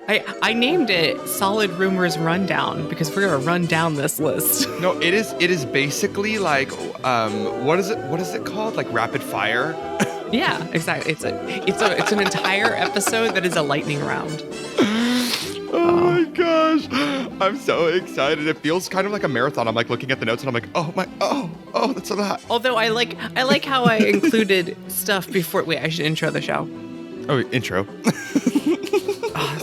I named it Solid Rumors Rundown because we're gonna run down this list. No, it is basically like what is it called? Like rapid fire? Yeah, exactly. It's an entire episode that is a lightning round. Oh my gosh. I'm so excited. It feels kind of like a marathon. I'm like looking at the notes and I'm like, oh, that's a lot. Although I like how I included stuff before. Wait, I should intro the show. Oh, intro.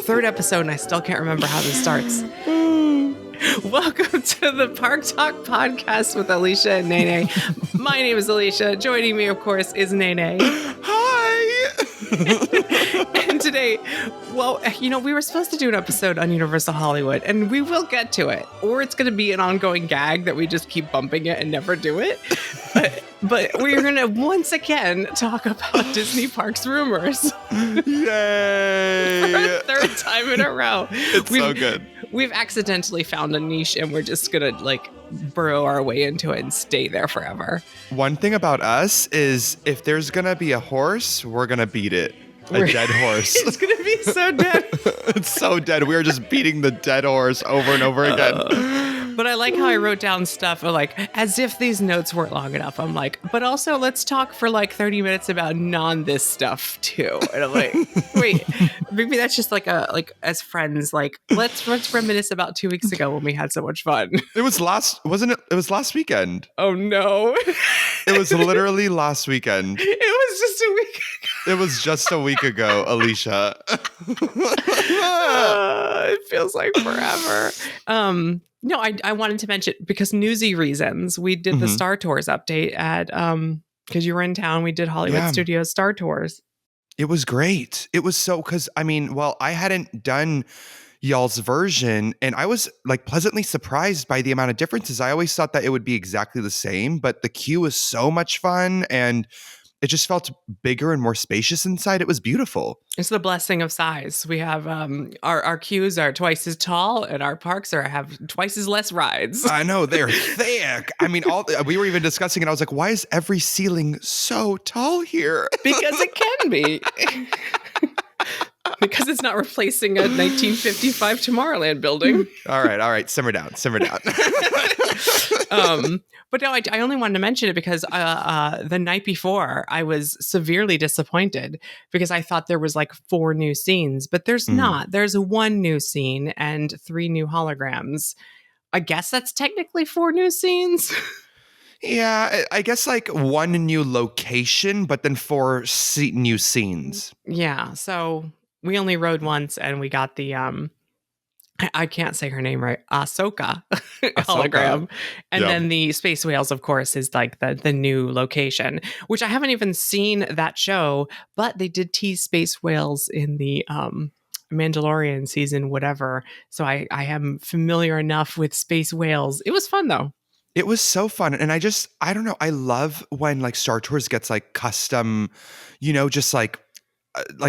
Third episode and I still can't remember how this starts. Welcome to the ParkTalk podcast with Alicia and Naynay. My name is Alicia. Joining me, of course, is Naynay. Hi! And today, well, we were supposed to do an episode on Universal Hollywood, and we will get to it. Or it's going to be an ongoing gag that we just keep bumping it and never do it. But we're going to once again talk about Disney Parks rumors. Yay! For a third time in a row. It's so good. We've accidentally found a niche and we're just going to burrow our way into it and stay there forever. One thing about us is if there's going to be a horse, we're going to beat it. A dead horse. It's going to be so dead. It's so dead. We're just beating the dead horse over and over again. But I like how I wrote down stuff as if these notes weren't long enough. I'm like, but also let's talk for 30 minutes about this stuff too. And I'm like, wait, maybe that's just as friends, let's reminisce about 2 weeks ago when we had so much fun. It was wasn't it? It was last weekend. Oh no. It was literally last weekend. It was just a week ago. It was just a week ago, Alicia. It feels like forever. No, I wanted to mention, because newsy reasons, we did the Star Tours update at, because you were in town, we did Hollywood Studios Star Tours. It was great. It was I hadn't done y'all's version, and I was pleasantly surprised by the amount of differences. I always thought that it would be exactly the same, but the queue was so much fun, and it just felt bigger and more spacious inside. It was beautiful. It's the blessing of size. We have our queues are twice as tall, and our parks have twice as less rides. I know, they're thick. I mean, we were even discussing it. I was like, why is every ceiling so tall here? Because it can be. Because it's not replacing a 1955 Tomorrowland building. All right. Simmer down. But no, I only wanted to mention it because the night before I was severely disappointed because I thought there was 4 new scenes, but there's not. There's 1 new scene and 3 new holograms. I guess that's technically 4 new scenes. Yeah, I guess 1 new location, but then 4 new scenes. Yeah, so we only rode once and we got the I can't say her name right. Ahsoka hologram. And then the Space Whales, of course, is the new location, which I haven't even seen that show, but they did tease Space Whales in the Mandalorian season, whatever. So I am familiar enough with Space Whales. It was fun though. It was so fun. And I don't know. I love when Star Tours gets custom, just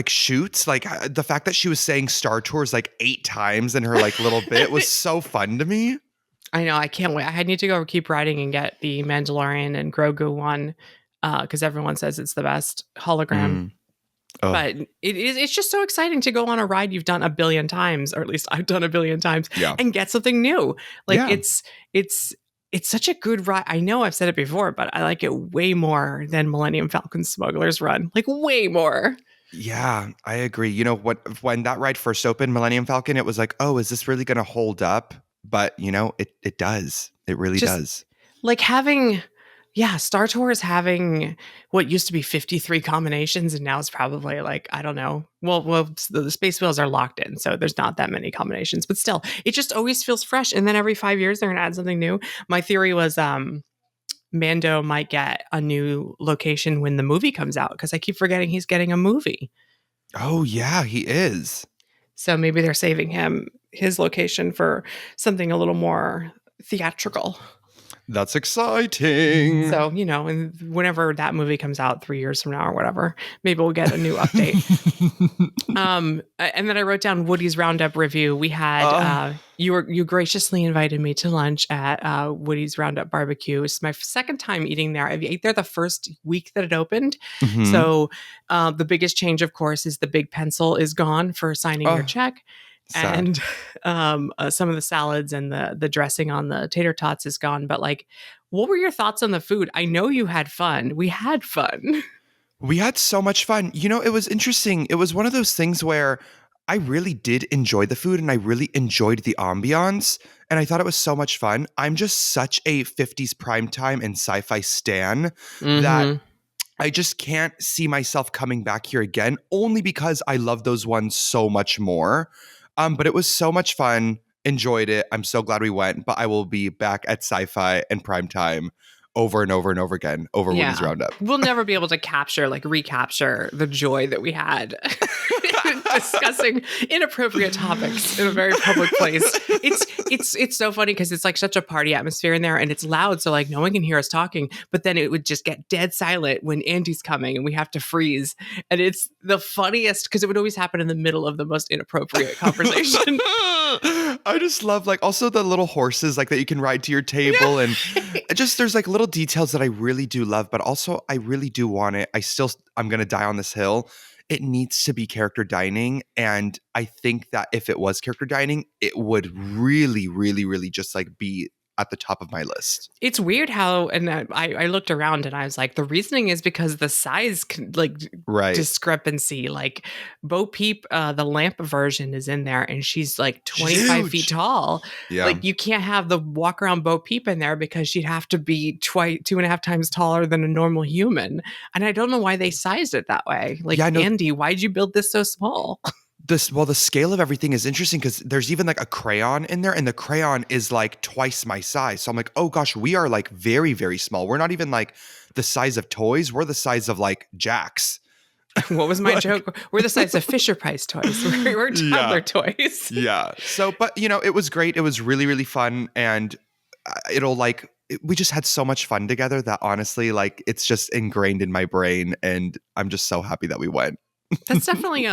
shoots. The fact that she was saying Star Tours 8 times in her little bit was so fun to me. I know. I can't wait. I need to go keep riding and get the Mandalorian and Grogu one because everyone says it's the best hologram. Oh. But it's just so exciting to go on a ride you've done a billion times, or at least I've done a billion times, and get something new. It's such a good ride. I know I've said it before, but I like it way more than Millennium Falcon Smuggler's Run. Way more. Yeah, I agree. You know what? When that ride first opened, Millennium Falcon, it was oh, is this really going to hold up? But it does. It really does. Having, Star Tours having what used to be 53 combinations, and now it's probably I don't know. Well, the Space Whales are locked in, so there's not that many combinations. But still, it just always feels fresh. And then every 5 years, they're going to add something new. My theory was, Mando might get a new location when the movie comes out because I keep forgetting he's getting a movie. Oh, yeah, he is. So maybe they're saving his location for something a little more theatrical. That's exciting. So, and whenever that movie comes out 3 years from now or whatever, maybe we'll get a new update. And then I wrote down Woody's Roundup review. We had, you graciously invited me to lunch at Woody's Roundup Barbecue. It's my second time eating there. I ate there the first week that it opened. Mm-hmm. So the biggest change, of course, is the big pencil is gone for signing your check. Sad. and some of the salads and the dressing on the tater tots is gone. But like, what were your thoughts on the food? I know you had fun. We had fun. We had so much fun. You know, it was interesting. It was one of those things where I really did enjoy the food and I really enjoyed the ambiance. And I thought it was so much fun. I'm just such a 50s primetime and sci-fi stan that Mm-hmm. I just can't see myself coming back here again, only because I love those ones so much more. But it was so much fun. Enjoyed it. I'm so glad we went. But I will be back at sci-fi and primetime over and over and over again over Woody's Yeah. Roundup. We'll never be able to recapture the joy that we had discussing inappropriate topics in a very public place. It's so funny because it's like such a party atmosphere in there and it's loud. So like no one can hear us talking, but then it would just get dead silent when Andy's coming and we have to freeze. And it's the funniest because it would always happen in the middle of the most inappropriate conversation. I just love like also the little horses like that you can ride to your table and just there's like little details that I really do love, but also I really do want it. I'm gonna die on this hill. It needs to be character dining. And I think that if it was character dining, it would really, really, really just like be at the top of my list. It's weird how, and I looked around and I was like, the reasoning is because the size Right. discrepancy. Like Bo Peep, the lamp version is in there, and she's like 25 Huge. feet tall. Yeah. Like you can't have the walk around Bo Peep in there because she'd have to be 2.5 times taller than a normal human. And I don't know why they sized it that way. Like Andy, why'd you build this so small? The scale of everything is interesting because there's even like a crayon in there and the crayon is like twice my size. So I'm like, oh gosh, we are like very, very small. We're not even like the size of toys. We're the size of like Jacks. What was my joke? We're the size of Fisher Price toys. We're toddler toys. Yeah. So, but you know, it was great. It was really, really fun. And we just had so much fun together that honestly, like it's just ingrained in my brain. And I'm just so happy that we went. That's definitely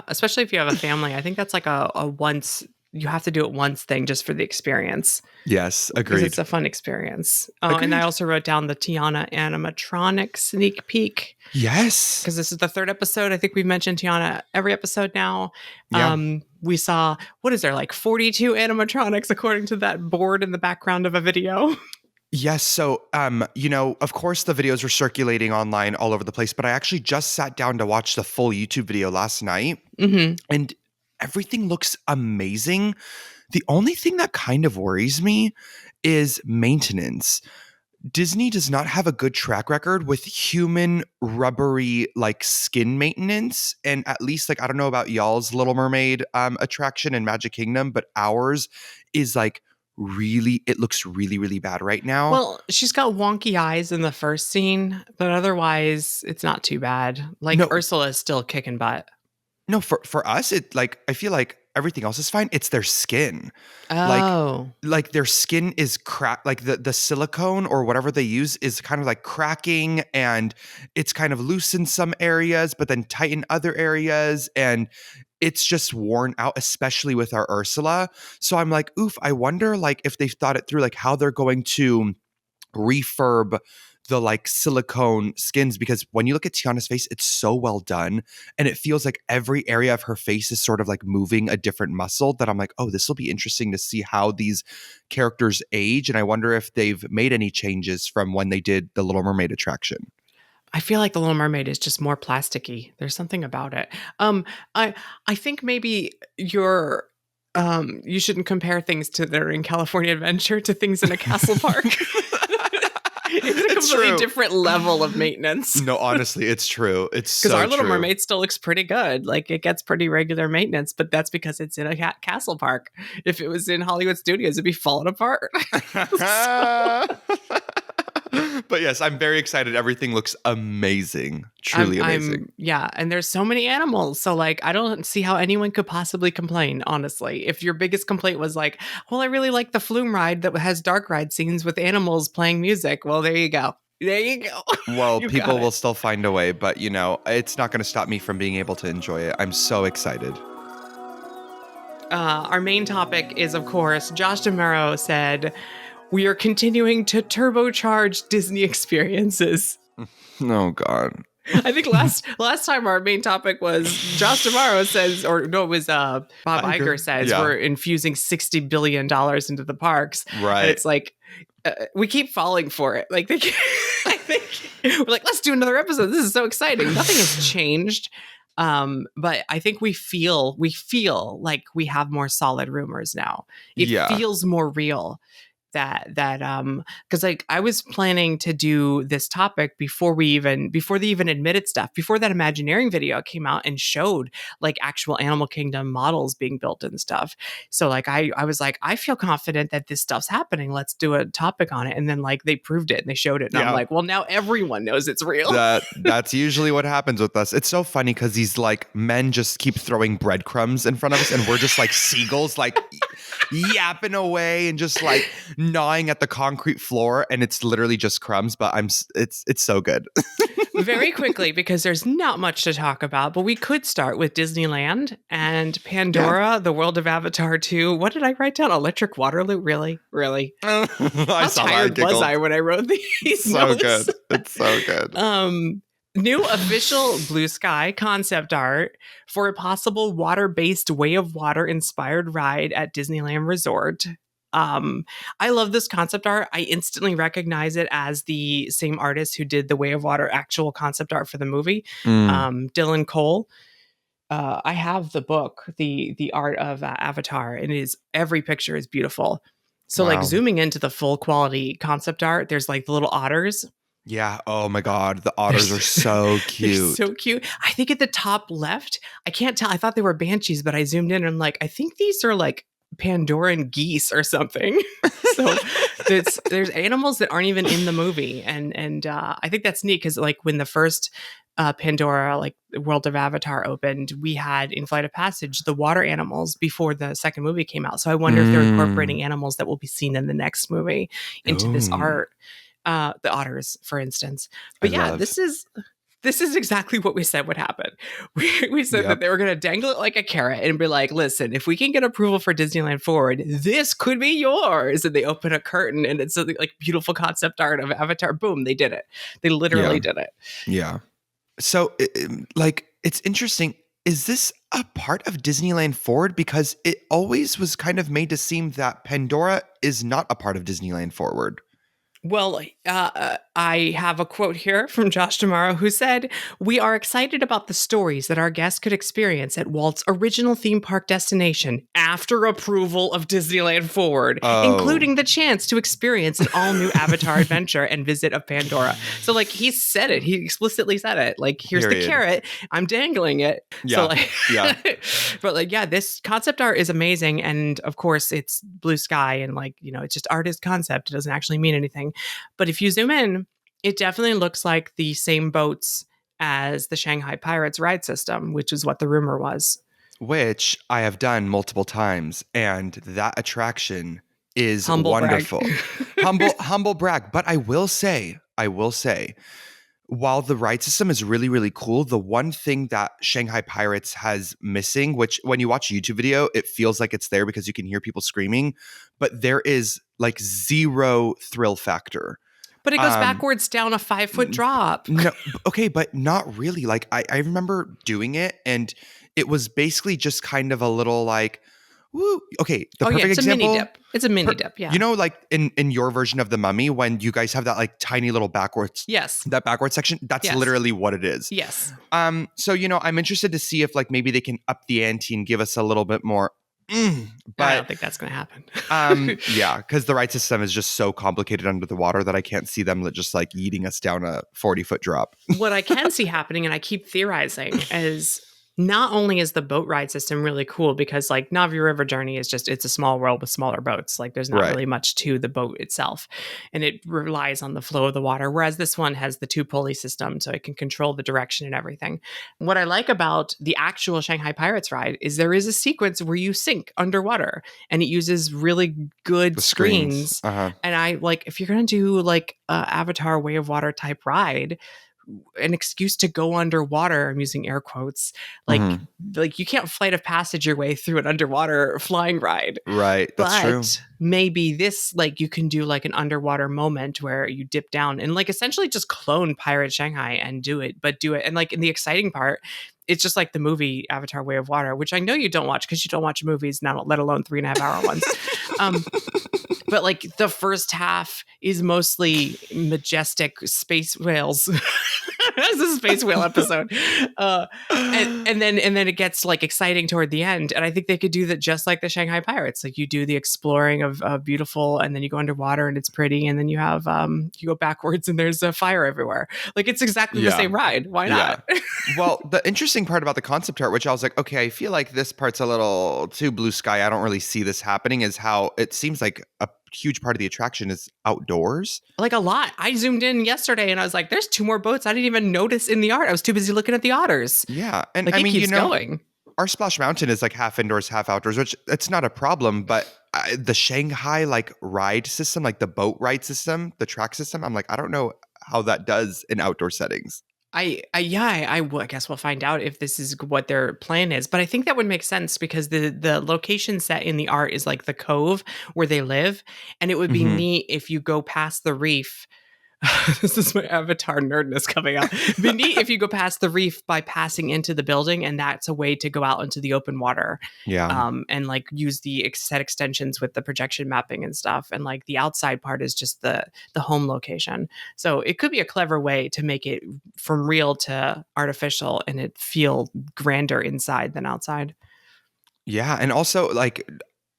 especially if you have a family, I think that's like a once, you have to do it once thing just for the experience. Yes, agreed. Because it's a fun experience. And I also wrote down the Tiana animatronic sneak peek. Yes. Because this is the 3rd episode. I think we've mentioned Tiana every episode now. Yeah. We saw, what is there, like 42 animatronics according to that board in the background of a video. Yes. So, you know, of course the videos were circulating online all over the place, but I actually just sat down to watch the full YouTube video last night and everything looks amazing. The only thing that kind of worries me is maintenance. Disney does not have a good track record with human rubbery like skin maintenance. And at least like, I don't know about y'all's Little Mermaid attraction in Magic Kingdom, but ours is like, it looks really, really bad right now. Well, she's got wonky eyes in the first scene, but otherwise it's not too bad. Like Ursula is still kicking butt. No, for us, it like I feel like everything else is fine. It's their skin. Oh. Like their skin is cracked, like the silicone or whatever they use is kind of like cracking and it's kind of loose in some areas, but then tight in other areas. And it's just worn out, especially with our Ursula. So I'm like, oof, I wonder like if they've thought it through, like how they're going to refurb the like silicone skins, because when you look at Tiana's face, it's so well done. And it feels like every area of her face is sort of like moving a different muscle that I'm like, oh, this will be interesting to see how these characters age. And I wonder if they've made any changes from when they did the Little Mermaid attraction. I feel like the Little Mermaid is just more plasticky. There's something about it. I think maybe you shouldn't compare things that are in California Adventure to things in a castle park. It's a completely different level of maintenance. No, honestly, it's true. It's so because our Little Mermaid still looks pretty good. Like it gets pretty regular maintenance, but that's because it's in a castle park. If it was in Hollywood Studios, it'd be falling apart. But yes, I'm very excited. Everything looks amazing. Truly amazing. Yeah. And there's so many animals. So like, I don't see how anyone could possibly complain, honestly. If your biggest complaint was like, well, I really like the flume ride that has dark ride scenes with animals playing music. Well, there you go. There you go. Well, people will still find a way, but you know, it's not going to stop me from being able to enjoy it. I'm so excited. Our main topic is, of course, Josh DeMuro said, we are continuing to turbocharge Disney experiences. Oh, God. I think last time our main topic was Josh D'Amaro says, or no, it was Bob Iger says we're infusing $60 billion into the parks. Right. And it's like, we keep falling for it. Like, I think we're like, let's do another episode. This is so exciting. Nothing has changed. But I think we feel like we have more solid rumors now. It feels more real. That because like I was planning to do this topic before they even admitted stuff, before that Imagineering video came out and showed like actual Animal Kingdom models being built and stuff. So like I was like, I feel confident that this stuff's happening. Let's do a topic on it. And then like they proved it and they showed it. And I'm like, well, now everyone knows it's real. That's usually what happens with us. It's so funny because these like men just keep throwing breadcrumbs in front of us and we're just like seagulls, like yapping away and just like gnawing at the concrete floor, and it's literally just crumbs, but it's so good. Very quickly, because there's not much to talk about, but we could start with Disneyland and Pandora, the world of Avatar 2. What did I write down? Electric Waterloo? Really? How tired was I when I wrote these notes? Good. It's so good. New official Blue Sky concept art for a possible water-based Way of Water inspired ride at Disneyland Resort. I love this concept art. I instantly recognize it as the same artist who did the Way of Water actual concept art for the movie, Dylan Cole. I have the book, the art of Avatar, and every picture is beautiful. So like zooming into the full quality concept art, there's like the little otters. Yeah. Oh my God. The otters are so cute. So cute. I think at the top left, I can't tell. I thought they were banshees, but I zoomed in and I'm like, I think these are like Pandoran geese or something. So there's animals that aren't even in the movie. And I think that's neat because like when the first Pandora, like the World of Avatar opened, we had in Flight of Passage the water animals before the second movie came out. So I wonder if they're incorporating animals that will be seen in the next movie into this art. The otters, for instance. But this is exactly what we said would happen. We said that they were going to dangle it like a carrot and be like, listen, if we can get approval for Disneyland Forward, this could be yours. And they open a curtain and it's a like beautiful concept art of Avatar. Boom, they did it. They literally did it. Yeah. So it's interesting. Is this a part of Disneyland Forward? Because it always was kind of made to seem that Pandora is not a part of Disneyland Forward. Well, I have a quote here from Josh D'Amaro who said, "We are excited about the stories that our guests could experience at Walt's original theme park destination after approval of Disneyland Forward, including the chance to experience an all-new Avatar adventure and visit of Pandora." So, like, he said it. He explicitly said it. Like, here's the carrot. I'm dangling it. Yeah. So, but, like, yeah, this concept art is amazing. And, of course, it's blue sky and, like, you know, it's just art is concept. It doesn't actually mean anything. But if you zoom in, it definitely looks like the same boats as the Shanghai Pirates ride system, which is what the rumor was. Which I have done multiple times, and that attraction is wonderful. humble brag. But I will say, while the ride system is really, really cool, the one thing that Shanghai Pirates has missing, which when you watch a YouTube video, it feels like it's there because you can hear people screaming, but there is like zero thrill factor. But it goes backwards down a 5-foot drop. No, okay, but not really. Like I remember doing it, and it was basically just kind of a little like, woo. Okay, the perfect example. A mini dip. It's a mini dip, yeah. You know, like in your version of the Mummy, when you guys have that like tiny little backwards. Yes. That backwards section. That's literally what it is. Yes. So you know, I'm interested to see if like maybe they can up the ante and give us a little bit more. But I don't think that's going to happen. Yeah, because the ride system is just so complicated under the water that I can't see them just like yeeting us down a 40-foot drop. What I can see happening, and I keep theorizing, is not only is the boat ride system really cool because like Navi River Journey is just, it's a small world with smaller boats. Like there's not really much to the boat itself, and it relies on the flow of the water. Whereas this one has the 2 pulley system, so it can control the direction and everything. What I like about the actual Shanghai Pirates ride is there is a sequence where you sink underwater, and it uses really good screens. And I like, if you're going to do like Avatar Way of Water type ride, an excuse to go underwater. I'm using air quotes. Like, Mhm. like you can't flight of passage your way through an underwater flying ride. Right. That's true. But maybe this, like, you can do like an underwater moment where you dip down and like essentially just clone Pirate Shanghai and do it, but do it. And like in the exciting part, it's just like the movie Avatar Way of Water, which I know you don't watch because you don't watch movies, not let alone 3.5 hour ones. But like the first half is mostly majestic space whales. This is a space whale episode. And then it gets like exciting toward the end. And I think they could do that just like the Shanghai Pirates. Like you do the exploring of beautiful, and then you go underwater and it's pretty, and then you have you go backwards and there's a fire everywhere. Like it's exactly the same ride. Why not? Well, the interesting part about the concept art, which I was like, okay, I feel like this part's a little too blue sky, I don't really see this happening, is how it seems like a huge part of the attraction is outdoors. Like a lot. I zoomed in yesterday and I was like, there's 2 more boats I didn't even notice in the art. I was too busy looking at the otters. Yeah. And like, I it mean, keeps going. Our Splash Mountain is like half indoors, half outdoors, which it's not a problem. But the Shanghai like ride system, like the boat ride system, the track system, I'm like, I don't know how that does in outdoor settings. I guess we'll find out if this is what their plan is. But I think that would make sense because the location set in the art is like the cove where they live. And it would be neat if you go past the reef. This is my Avatar nerdness coming out. It'd be neat if you go past the reef by passing into the building, and that's a way to go out into the open water. Yeah. And like use the set extensions with the projection mapping and stuff. And like the outside part is just the home location. So it could be a clever way to make it from real to artificial and it feel grander inside than outside. Yeah. And also, like,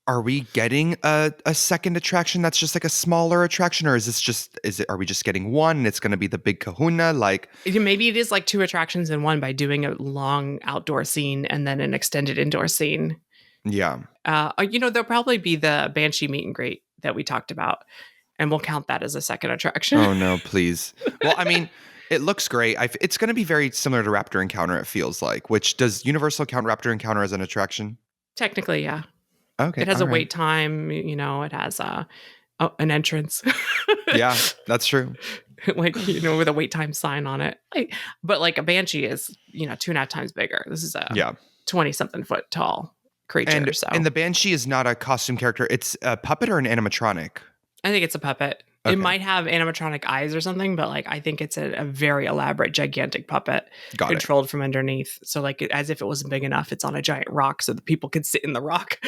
are we getting a second attraction that's just like a smaller attraction, or are we just getting one and it's going to be the big kahuna? Like, maybe it is like 2 attractions in one by doing a long outdoor scene and then an extended indoor scene. Yeah. There'll probably be the Banshee meet and greet that we talked about, and we'll count that as a second attraction. Oh no, please. Well, I mean, it looks great. It's going to be very similar to Raptor Encounter, it feels like. Which, does Universal count Raptor Encounter as an attraction? Technically, yeah. Okay. It has a wait time, it has an entrance. Yeah, that's true. Like, with a wait time sign on it. But like a Banshee is, 2.5 times bigger. This is a 20-something foot tall creature. And the Banshee is not a costume character. It's a puppet or an animatronic? I think it's a puppet. Okay. It might have animatronic eyes or something, but like I think it's a very elaborate, gigantic puppet controlled from underneath. So like as if it wasn't big enough, it's on a giant rock so that people could sit in the rock.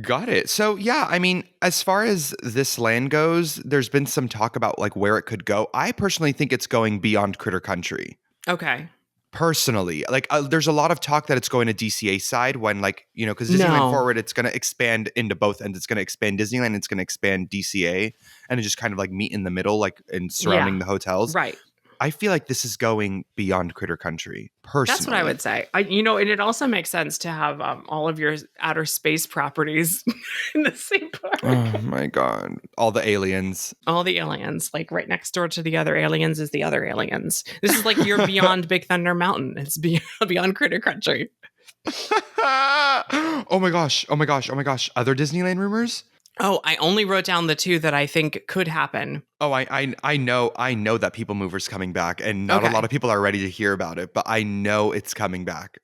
Got it. So yeah, I mean, as far as this land goes, there's been some talk about like where it could go. I personally think it's going beyond Critter Country. Okay. Personally, like there's a lot of talk that it's going to DCA side when like, because Disneyland Forward, it's going to expand into both ends. It's going to expand Disneyland, it's going to expand DCA, and it just kind of like meet in the middle, like in surrounding the hotels. Right. I feel like this is going beyond Critter Country, personally. That's what I would say. And it also makes sense to have all of your outer space properties in the same park. Oh my God. All the aliens. All the aliens. Like right next door to the other aliens is the other aliens. This is like you're beyond Big Thunder Mountain. It's beyond Critter Country. Oh my gosh. Oh my gosh. Oh my gosh. Other Disneyland rumors? Oh, I only wrote down the 2 that I think could happen. Oh, I know that People Mover's coming back, and not a lot of people are ready to hear about it, but I know it's coming back.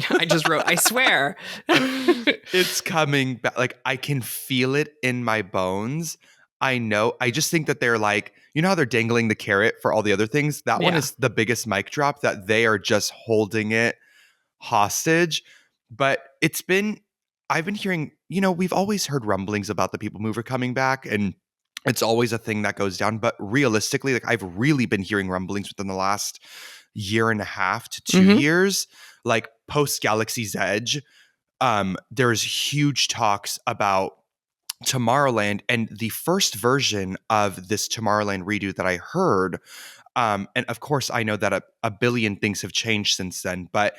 I just wrote, I swear. It's coming back. Like, I can feel it in my bones. I know. I just think that they're like, how they're dangling the carrot for all the other things? That one is the biggest mic drop, that they are just holding it hostage. But I've been hearing, we've always heard rumblings about the People Mover coming back, and it's always a thing that goes down. But realistically, like I've really been hearing rumblings within the last 1.5 to 2 years, like post Galaxy's Edge. There's huge talks about Tomorrowland, and the first version of this Tomorrowland redo that I heard. And of course, I know that a billion things have changed since then, but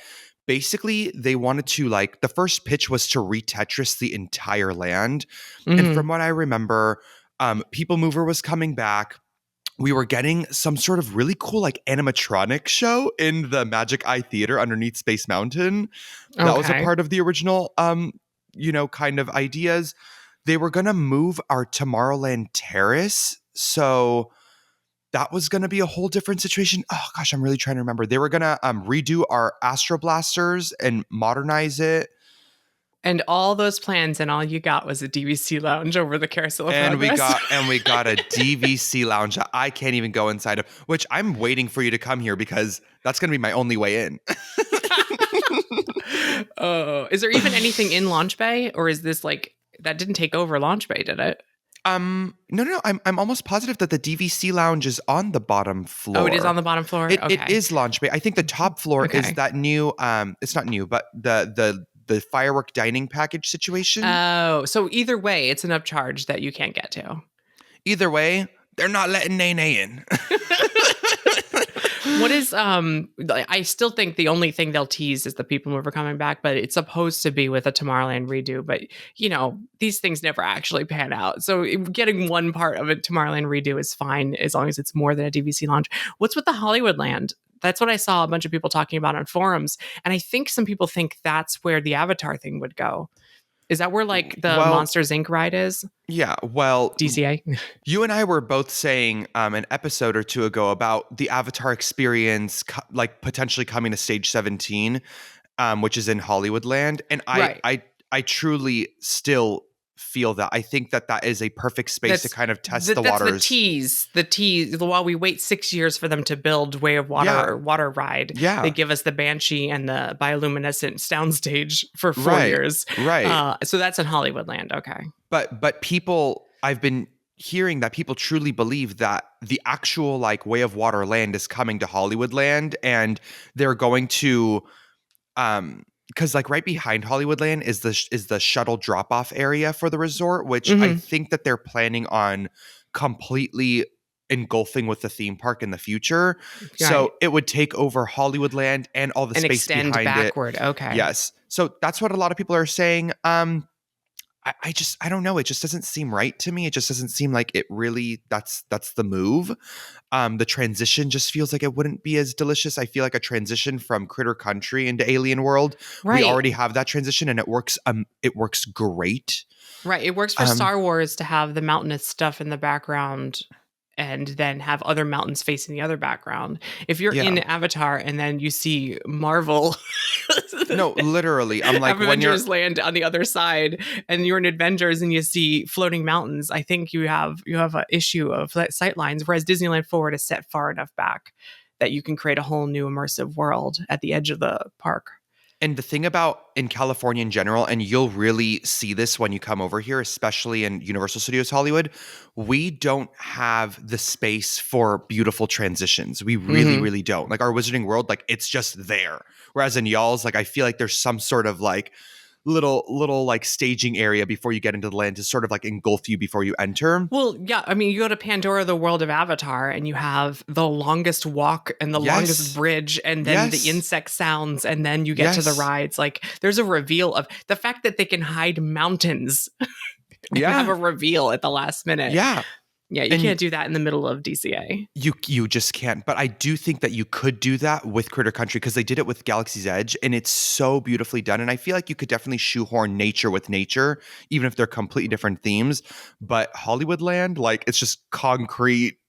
basically, they wanted to the first pitch was to re-Tetris the entire land. And from what I remember, People Mover was coming back. We were getting some sort of really cool animatronic show in the Magic Eye Theater underneath Space Mountain. That was a part of the original, kind of ideas. They were going to move our Tomorrowland Terrace. So that was going to be a whole different situation. Oh gosh, I'm really trying to remember. They were going to redo our Astro Blasters and modernize it. And all those plans and all you got was a DVC lounge over the Carousel of Progress. We got a DVC lounge that I can't even go inside of, which I'm waiting for you to come here because that's going to be my only way in. Oh, is there even anything in Launch Bay, or is this like that didn't take over Launch Bay, did it? No. I'm almost positive that the DVC lounge is on the bottom floor. Oh, it is on the bottom floor. Okay. It is Launch Bay. I think the top floor is that new. It's not new, but the firework dining package situation. Oh, so either way, it's an upcharge that you can't get to. Either way, they're not letting Naynay in. What is I still think the only thing they'll tease is the People Mover coming back, but it's supposed to be with a Tomorrowland redo. But you know, these things never actually pan out. So getting one part of a Tomorrowland redo is fine as long as it's more than a DVC launch. What's with the Hollywoodland? That's what I saw a bunch of people talking about on forums, and I think some people think that's where the Avatar thing would go. Is that where like the Monsters Inc. ride is? Yeah, well, DCA. You and I were both saying an episode or two ago about the Avatar experience, like potentially coming to Stage 17, which is in Hollywoodland, and I truly still feel that. I think that is a perfect space to kind of test the waters. The tease. While we wait 6 years for them to build Way of Water or Water Ride, they give us the Banshee and the bioluminescent soundstage for 4 years. Right. So that's in Hollywoodland. Okay. But people, I've been hearing that people truly believe that the actual like Way of Water land is coming to Hollywoodland, and they're going to because like right behind Hollywoodland is the shuttle drop-off area for the resort, which I think that they're planning on completely engulfing with the theme park in the future. Right. So it would take over Hollywoodland and all the space behind backward. it. Okay. Yes. So that's what a lot of people are saying. I don't know. It just doesn't seem right to me. It just doesn't seem like it really, that's the move. The transition just feels like it wouldn't be as delicious. I feel like a transition from Critter Country into Alien World. Right. We already have that transition and it works great. Right. It works for Star Wars to have the mountainous stuff in the background and then have other mountains facing the other background. If you're in Avatar and then you see Marvel. No, literally. I'm like, Avengers land on the other side and you're in Avengers and you see floating mountains, I think you have an issue of sight lines, whereas Disneyland Forward is set far enough back that you can create a whole new immersive world at the edge of the park. And the thing about in California in general, and you'll really see this when you come over here, especially in Universal Studios Hollywood, we don't have the space for beautiful transitions. We really, really don't. Like our Wizarding World, like it's just there. Whereas in y'all's, like I feel like there's some sort of like little like staging area before you get into the land to sort of like engulf you before you enter. Well, yeah. I mean, you go to Pandora, the world of Avatar, and you have the longest walk and the longest bridge and then the insect sounds and then you get to the rides. Like there's a reveal of the fact that they can hide mountains. You have a reveal at the last minute. Yeah. Yeah, you can't do that in the middle of DCA. You just can't. But I do think that you could do that with Critter Country because they did it with Galaxy's Edge and it's so beautifully done. And I feel like you could definitely shoehorn nature with nature, even if they're completely different themes. But Hollywoodland, like it's just concrete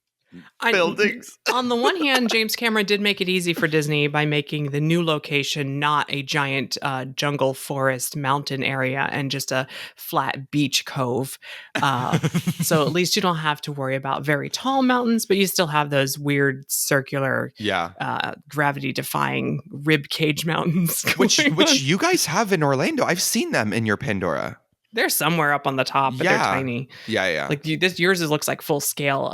buildings. On the one hand, James Cameron did make it easy for Disney by making the new location not a giant jungle forest mountain area and just a flat beach cove. So at least you don't have to worry about very tall mountains, but you still have those weird circular gravity defying rib cage mountains. Which you guys have in Orlando. I've seen them in your Pandora. They're somewhere up on the top, but they're tiny. Yeah. Like yours looks like full scale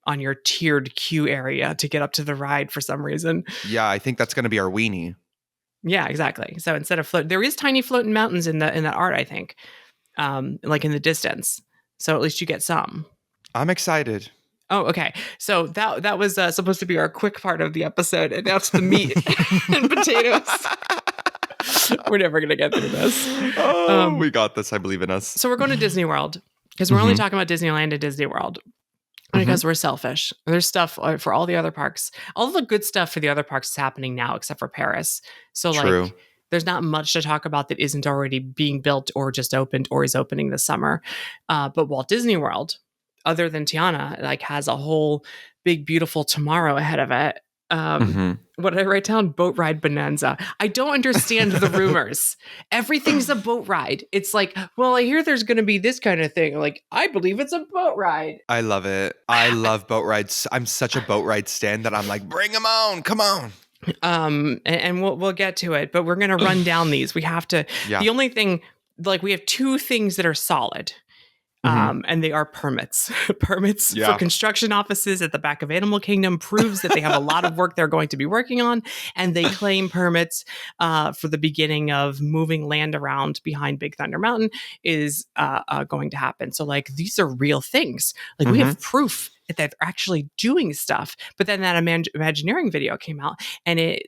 on your tiered queue area to get up to the ride for some reason. Yeah, I think that's going to be our weenie. Yeah, exactly. So instead of there is tiny floating mountains in that art, I think, like in the distance. So at least you get some. I'm excited. Oh, okay. So that was supposed to be our quick part of the episode, and now it's the meat and potatoes. We're never going to get through this. We got this. I believe in us. So we're going to Disney World because we're only talking about Disneyland and Disney World because we're selfish. There's stuff for all the other parks. All the good stuff for the other parks is happening now except for Paris. So like there's not much to talk about that isn't already being built or just opened or is opening this summer. But Walt Disney World, other than Tiana, like has a whole big, beautiful tomorrow ahead of it. What did I write down? Boat ride bonanza. I don't understand the rumors. Everything's a boat ride. It's like, well, I hear there's going to be this kind of thing. Like, I believe it's a boat ride. I love it. I love boat rides. I'm such a boat ride stan that I'm like, bring them on. Come on. And we'll get to it, but we're going to run down these. We have to. Yeah. The only thing, like, we have two things that are solid. And they are permits. Permits for construction offices at the back of Animal Kingdom proves that they have a lot of work they're going to be working on. And they claim permits for the beginning of moving land around behind Big Thunder Mountain is going to happen. So, like, these are real things. Like, we have proof that they're actually doing stuff. But then that Imagineering video came out, and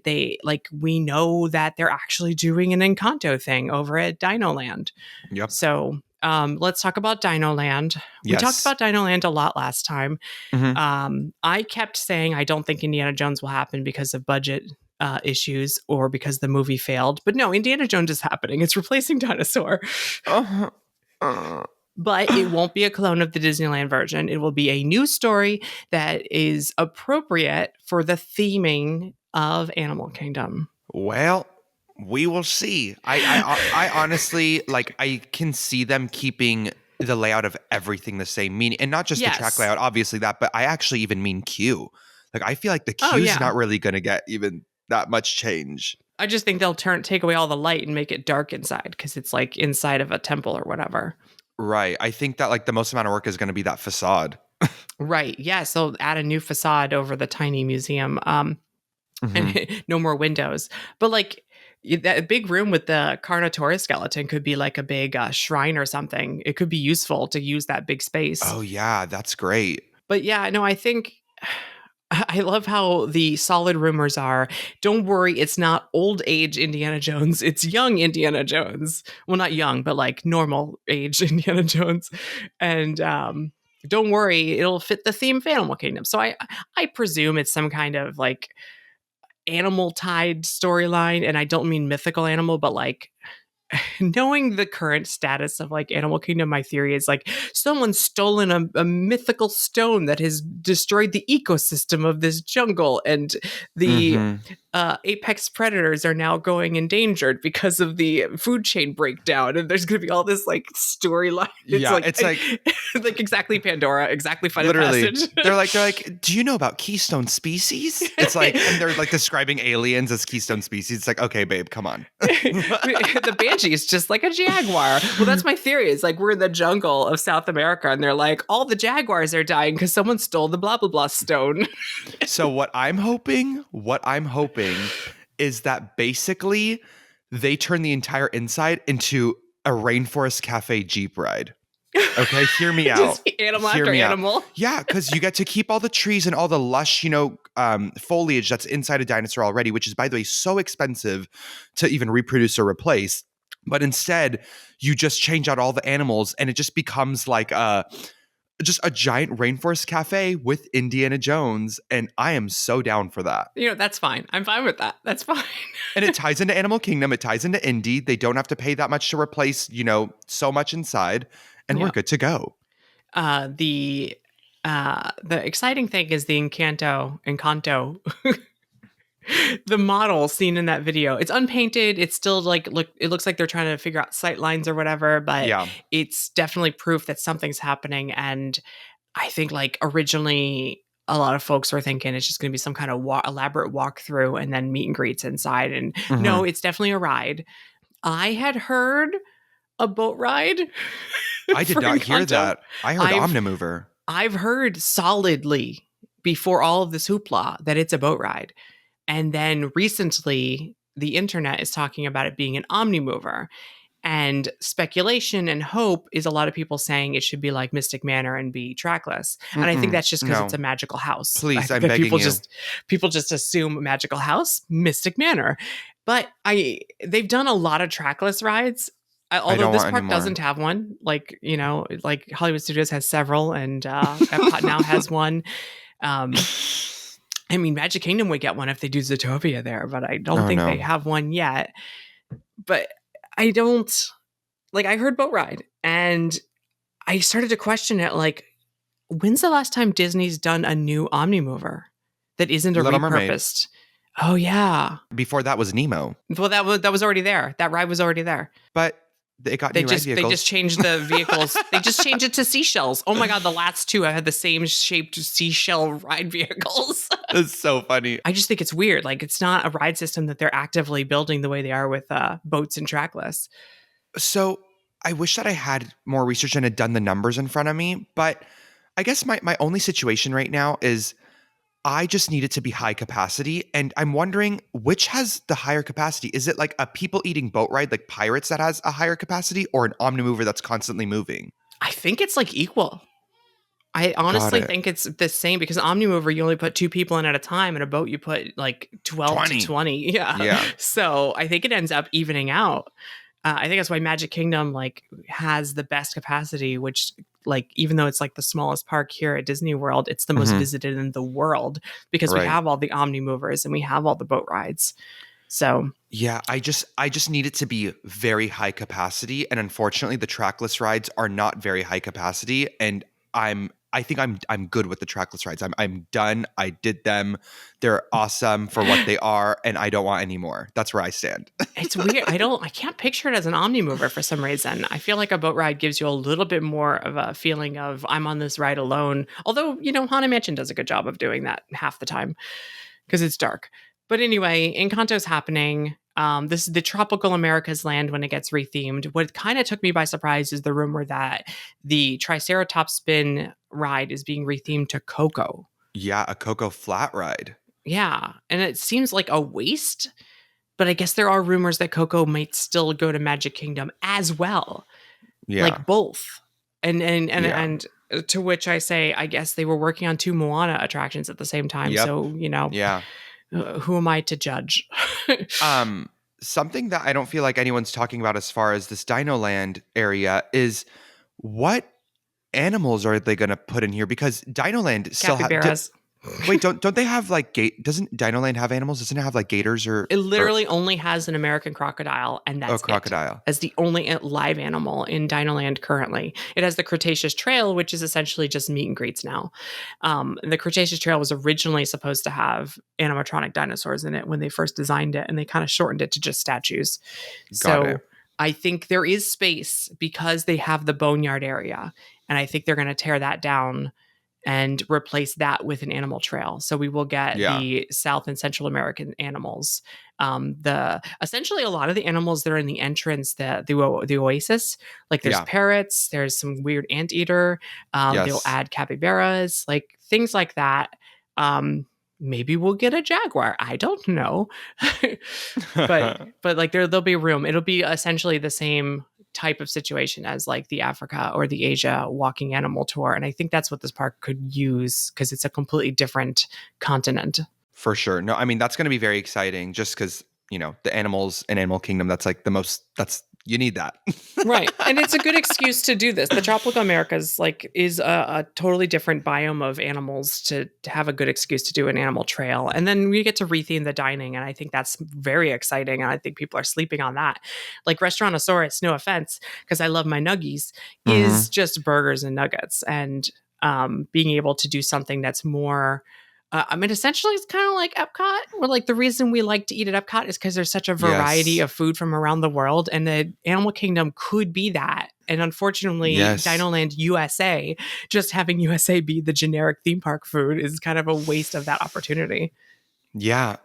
we know that they're actually doing an Encanto thing over at Dino Land. Yep. So let's talk about Dino Land. We talked about Dino Land a lot last time. I kept saying I don't think Indiana Jones will happen because of budget issues or because the movie failed. But no, Indiana Jones is happening. It's replacing Dinosaur. But it won't be a clone of the Disneyland version. It will be a new story that is appropriate for the theming of Animal Kingdom. Well, we will see. I honestly, like, I can see them keeping the layout of everything the same, meaning, and not just the track layout, obviously that, but I actually even mean queue. Like, I feel like the queue's not really going to get even that much change. I just think they'll take away all the light and make it dark inside because it's like inside of a temple or whatever. Right. I think that like the most amount of work is going to be that facade. Right. Yeah. So add a new facade over the tiny museum. And no more windows. But like that big room with the Carnotaurus skeleton could be like a big shrine or something. It could be useful to use that big space. Oh, yeah. That's great. But yeah, no, I think I love how the solid rumors are, don't worry, it's not old age Indiana Jones, it's young Indiana Jones. Well, not young, but like normal age Indiana Jones. And don't worry, it'll fit the theme of Animal Kingdom. So I presume it's some kind of like animal tied storyline. And I don't mean mythical animal, but like knowing the current status of like Animal Kingdom, my theory is like someone's stolen a mythical stone that has destroyed the ecosystem of this jungle, and the apex predators are now going endangered because of the food chain breakdown. And there's going to be all this like storyline. It's like like exactly Pandora, exactly Flight of Passage. They're like, do you know about keystone species? It's like, and they're like describing aliens as keystone species. It's like, okay, babe, come on. The Banshee is just like a jaguar. Well, that's my theory. It's like we're in the jungle of South America, and they're like, all the jaguars are dying because someone stole the blah blah blah stone. So what I'm hoping is that basically they turn the inside into a Rainforest Cafe Jeep ride. Okay, hear me out. Just animal after animal. Yeah, because you get to keep all the trees and all the lush, foliage that's inside a dinosaur already, which is, by the way, so expensive to even reproduce or replace. But instead, you just change out all the animals, and it just becomes like just a giant rainforest cafe with Indiana Jones. And I am so down for that. That's fine. I'm fine with that. That's fine. And it ties into Animal Kingdom. It ties into Indy. They don't have to pay that much to replace, so much inside. And we're good to go. The exciting thing is the Encanto. The model seen in that video, it's unpainted. It's still like, it looks like they're trying to figure out sight lines or whatever, but it's definitely proof that something's happening. And I think like originally a lot of folks were thinking it's just going to be some kind of elaborate walkthrough and then meet and greets inside. And no, it's definitely a ride. I had heard a boat ride. I did not hear that. I heard Omnimover. I've heard solidly before all of this hoopla that it's a boat ride. And then recently, the internet is talking about it being an Omnimover. And speculation and hope is a lot of people saying it should be like Mystic Manor and be trackless. And I think that's just because it's a magical house. Please, I'm begging you. People just assume magical house, Mystic Manor. But they've done a lot of trackless rides. Although this park doesn't have one. Like, like Hollywood Studios has several, and Epcot now has one. I mean, Magic Kingdom would get one if they do Zootopia there, but I don't think they have one yet. But I heard boat ride, and I started to question it. Like, When's the last time Disney's done a new Omnimover that isn't a Little Mermaid. repurposed? Oh yeah. Before that was Nemo. Well, that was already there. That ride was already there. But it got new ride vehicles. They just changed the vehicles. They just changed it to seashells. Oh my god, the last two I had the same shaped seashell ride vehicles. It's so funny. I just think it's weird. Like, it's not a ride system that they're actively building the way they are with boats and trackless. So I wish that I had more research and had done the numbers in front of me. But I guess my only situation right now is I just need it to be high capacity. And I'm wondering which has the higher capacity. Is it like a people eating boat ride like Pirates that has a higher capacity, or an Omnimover that's constantly moving? I think it's like equal. I honestly think it's the same, because Omnimover, you only put 2 people in at a time. In a boat, you put like 12 to 20. Yeah. So I think it ends up evening out. I think that's why Magic Kingdom like has the best capacity, which like, even though it's like the smallest park here at Disney World, it's the most visited in the world, because we have all the Omnimovers and we have all the boat rides. So yeah, I just need it to be very high capacity. And unfortunately, the trackless rides are not very high capacity. And I think I'm good with the trackless rides. I'm done. I did them. They're awesome for what they are, and I don't want any more. That's where I stand. It's weird. I can't picture it as an Omnimover for some reason. I feel like a boat ride gives you a little bit more of a feeling of I'm on this ride alone. Although, Haunted Mansion does a good job of doing that half the time because it's dark. But anyway, Encanto's happening. This is the tropical America's land when it gets rethemed. What kind of took me by surprise is the rumor that the Triceratops spin ride is being rethemed to Coco. Yeah, a Coco flat ride. Yeah, and it seems like a waste, but I guess there are rumors that Coco might still go to Magic Kingdom as well. Yeah. Like both. And to which I say, I guess they were working on 2 Moana attractions at the same time. Yep. So, yeah. Who am I to judge? Something that I don't feel like anyone's talking about as far as this Dinoland area is what animals are they going to put in here? Because Dinoland still has... Wait, don't they have like doesn't Dinoland have animals? Doesn't it have like gators or... It literally only has an American crocodile, and that's crocodile as the only live animal in Dinoland currently. It has the Cretaceous Trail, which is essentially just meet and greets now. The Cretaceous Trail was originally supposed to have animatronic dinosaurs in it when they first designed it, and they kind of shortened it to just statues. Got it. I think there is space because they have the boneyard area, and I think they're going to tear that down and replace that with an animal trail. So we will get the South and Central American animals. Essentially a lot of the animals that are in the entrance, the oasis, like there's parrots, there's some weird anteater. They'll add capybaras, like things like that. Maybe we'll get a jaguar. I don't know. but like there'll be room. It'll be essentially the same type of situation as like the Africa or the Asia walking animal tour. And I think that's what this park could use, because it's a completely different continent. For sure. No, I mean, that's going to be very exciting just because, the animals in Animal Kingdom, that's like you need that. Right. And it's a good excuse to do this. The tropical Americas is a totally different biome of animals to have a good excuse to do an animal trail. And then we get to retheme the dining. And I think that's very exciting. And I think people are sleeping on that. Like Restaurantosaurus, no offense, because I love my nuggies, is just burgers and nuggets. And being able to do something that's more... essentially it's kind of like Epcot, where like the reason we like to eat at Epcot is because there's such a variety of food from around the world, and the Animal Kingdom could be that. And unfortunately, Dinoland USA, just having USA be the generic theme park food is kind of a waste of that opportunity. Yeah,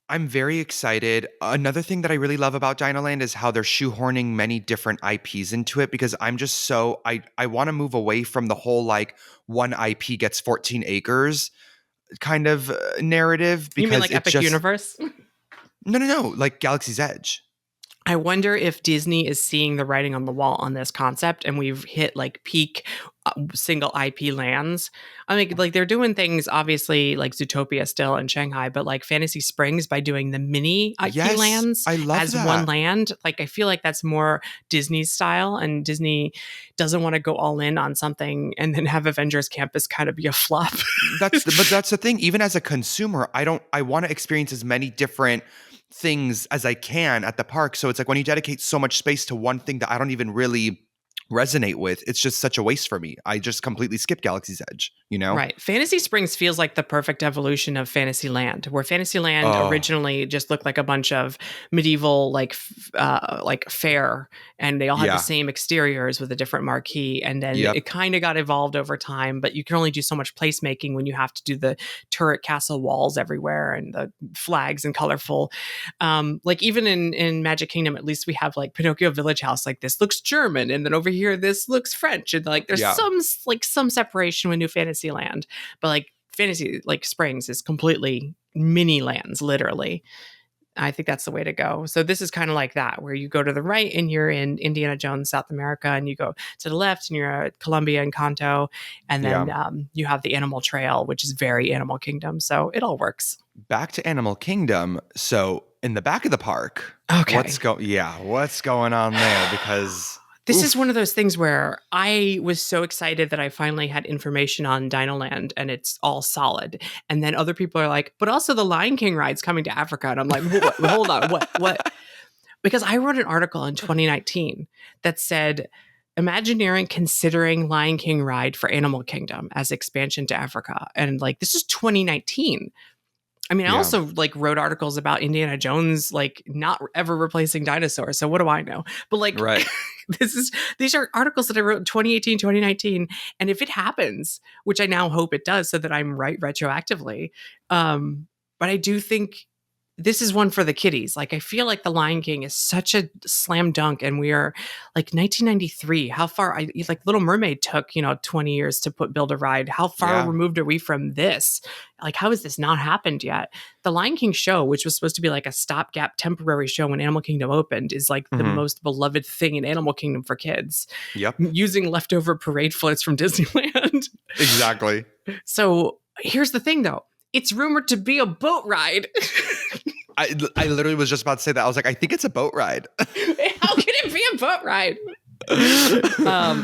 I'm very excited. Another thing that I really love about Dinoland is how they're shoehorning many different IPs into it, because I'm just I want to move away from the whole like one IP gets 14 acres kind of narrative. You mean like Epic Universe? No, like Galaxy's Edge. I wonder if Disney is seeing the writing on the wall on this concept, and we've hit like peak single IP lands. I mean, like they're doing things obviously like Zootopia still in Shanghai, but like Fantasy Springs by doing the mini IP lands as one land. Like I feel like that's more Disney's style, and Disney doesn't want to go all in on something and then have Avengers Campus kind of be a flop. But that's the thing. Even as a consumer, I want to experience as many different things as I can at the park. So it's like when you dedicate so much space to one thing that I don't even really resonate with. It's just such a waste for me. I just completely skip Galaxy's Edge, you know? Right. Fantasy Springs feels like the perfect evolution of Fantasyland, where Fantasyland Oh, originally just looked like a bunch of medieval, like fair, and they all had the yeah. same exteriors with a different marquee. And then Yep. it kind of got evolved over time, but you can only do so much placemaking when you have to do the turret castle walls everywhere and the flags and colorful. Like even in Magic Kingdom, at least we have like Pinocchio Village House, like this looks German, and then over here this looks French, and like there's Yeah. some separation with New Fantasyland. But like Fantasy like Springs is completely mini lands, literally. I think that's the way to go. So this is kind of like that, where you go to the right and you're in Indiana Jones, South America, and you go to the left and you're at Colombia and Kanto, and then Yeah. you have the Animal Trail, which is very Animal Kingdom. So it all works. Back to Animal Kingdom. So in the back of the park, Okay. what's going on there? Because this is one of those things where I was so excited that I finally had information on Dinoland and it's all solid. And then other people are like, but also the Lion King ride's coming to Africa. And I'm like, hold on, what? Because I wrote an article in 2019 that said, Imagineering considering Lion King ride for Animal Kingdom as expansion to Africa. And like, this is 2019. I mean, I also like wrote articles about Indiana Jones, like not ever replacing dinosaurs. So what do I know? But like, right. these are articles that I wrote in 2018, 2019. And if it happens, which I now hope it does so that I'm right retroactively. But I do think this is one for the kiddies. Like, I feel like The Lion King is such a slam dunk, and we are like 1993. How far? Like Little Mermaid took 20 years to build a ride. How far removed are we from this? Like, how has this not happened yet? The Lion King show, which was supposed to be like a stopgap temporary show when Animal Kingdom opened, is like the most beloved thing in Animal Kingdom for kids. Yep. Using leftover parade floats from Disneyland. Exactly. So here's the thing, though. It's rumored to be a boat ride. I literally was just about to say that. I was like, I think it's a boat ride. How can it be a boat ride?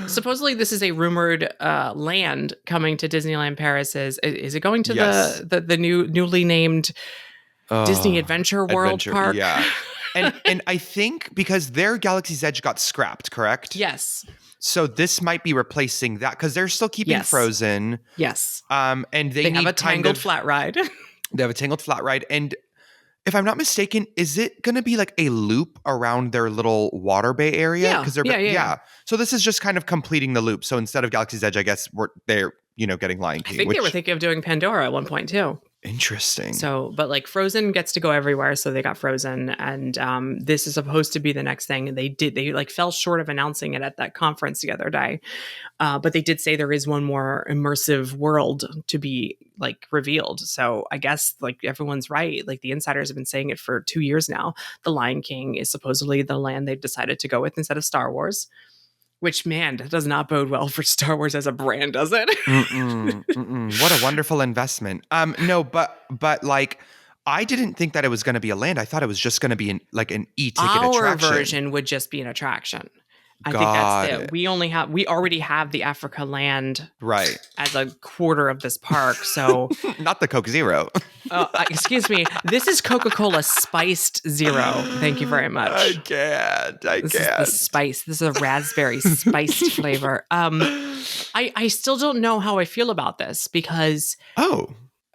Supposedly this is a rumored land coming to Disneyland Paris. Is it going to the newly named Disney Adventure World Park? Yeah. And I think because their Galaxy's Edge got scrapped, correct? Yes. So this might be replacing that because they're still keeping Frozen. Yes. And they have a Tangled flat ride. They have a Tangled flat ride. And if I'm not mistaken, is it going to be like a loop around their little water bay area? Yeah. So this is just kind of completing the loop. So instead of Galaxy's Edge, I guess they're getting Lion King. I think they were thinking of doing Pandora at one point too. Interesting. So, but like Frozen gets to go everywhere, so they got Frozen, and this is supposed to be the next thing. They like fell short of announcing it at that conference the other day, but they did say there is one more immersive world to be like revealed. So I guess like everyone's right. Like the insiders have been saying it for 2 years now. The Lion King is supposedly the land they've decided to go with instead of Star Wars. Which, man, that does not bode well for Star Wars as a brand, does it? What a wonderful investment. No, but like, I didn't think that it was going to be a land. I thought it was just going to be an e-ticket attraction. Our version would just be an attraction. I think that's it. We already have the Africa land as a quarter of this park. So not the Coke Zero. Excuse me. This is Coca-Cola Spiced Zero. Thank you very much. I can't. This is the spice. This is a raspberry spiced flavor. I still don't know how I feel about this because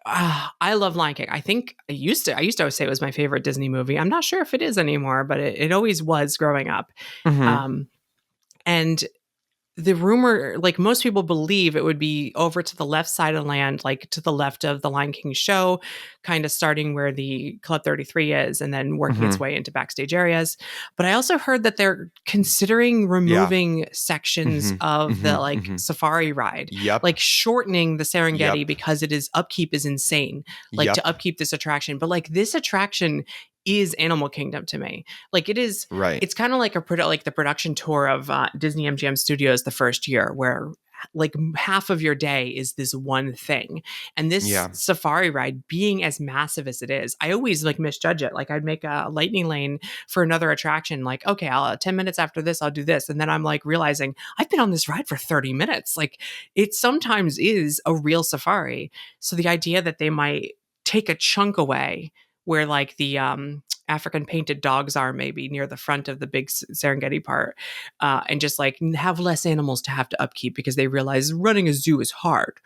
I love Lion King. I think I used to always say it was my favorite Disney movie. I'm not sure if it is anymore, but it always was growing up. And the rumor, like most people believe it would be over to the left side of land, like to the left of the Lion King show, kind of starting where the Club 33 is and then working its way into backstage areas. But I also heard that they're considering removing sections of the like safari ride, like shortening the Serengeti because upkeep is insane, like to upkeep this attraction. But like this attraction is Animal Kingdom to me. Like it is, it's kind of like the production tour of Disney MGM Studios the first year, where like half of your day is this one thing. And this safari ride being as massive as it is, I always like misjudge it. Like I'd make a lightning lane for another attraction. Like, okay, 10 minutes after this, I'll do this. And then I'm like realizing I've been on this ride for 30 minutes. Like it sometimes is a real safari. So the idea that they might take a chunk away where like the African painted dogs are, maybe near the front of the big Serengeti part, and just like have less animals to have to upkeep because they realize running a zoo is hard.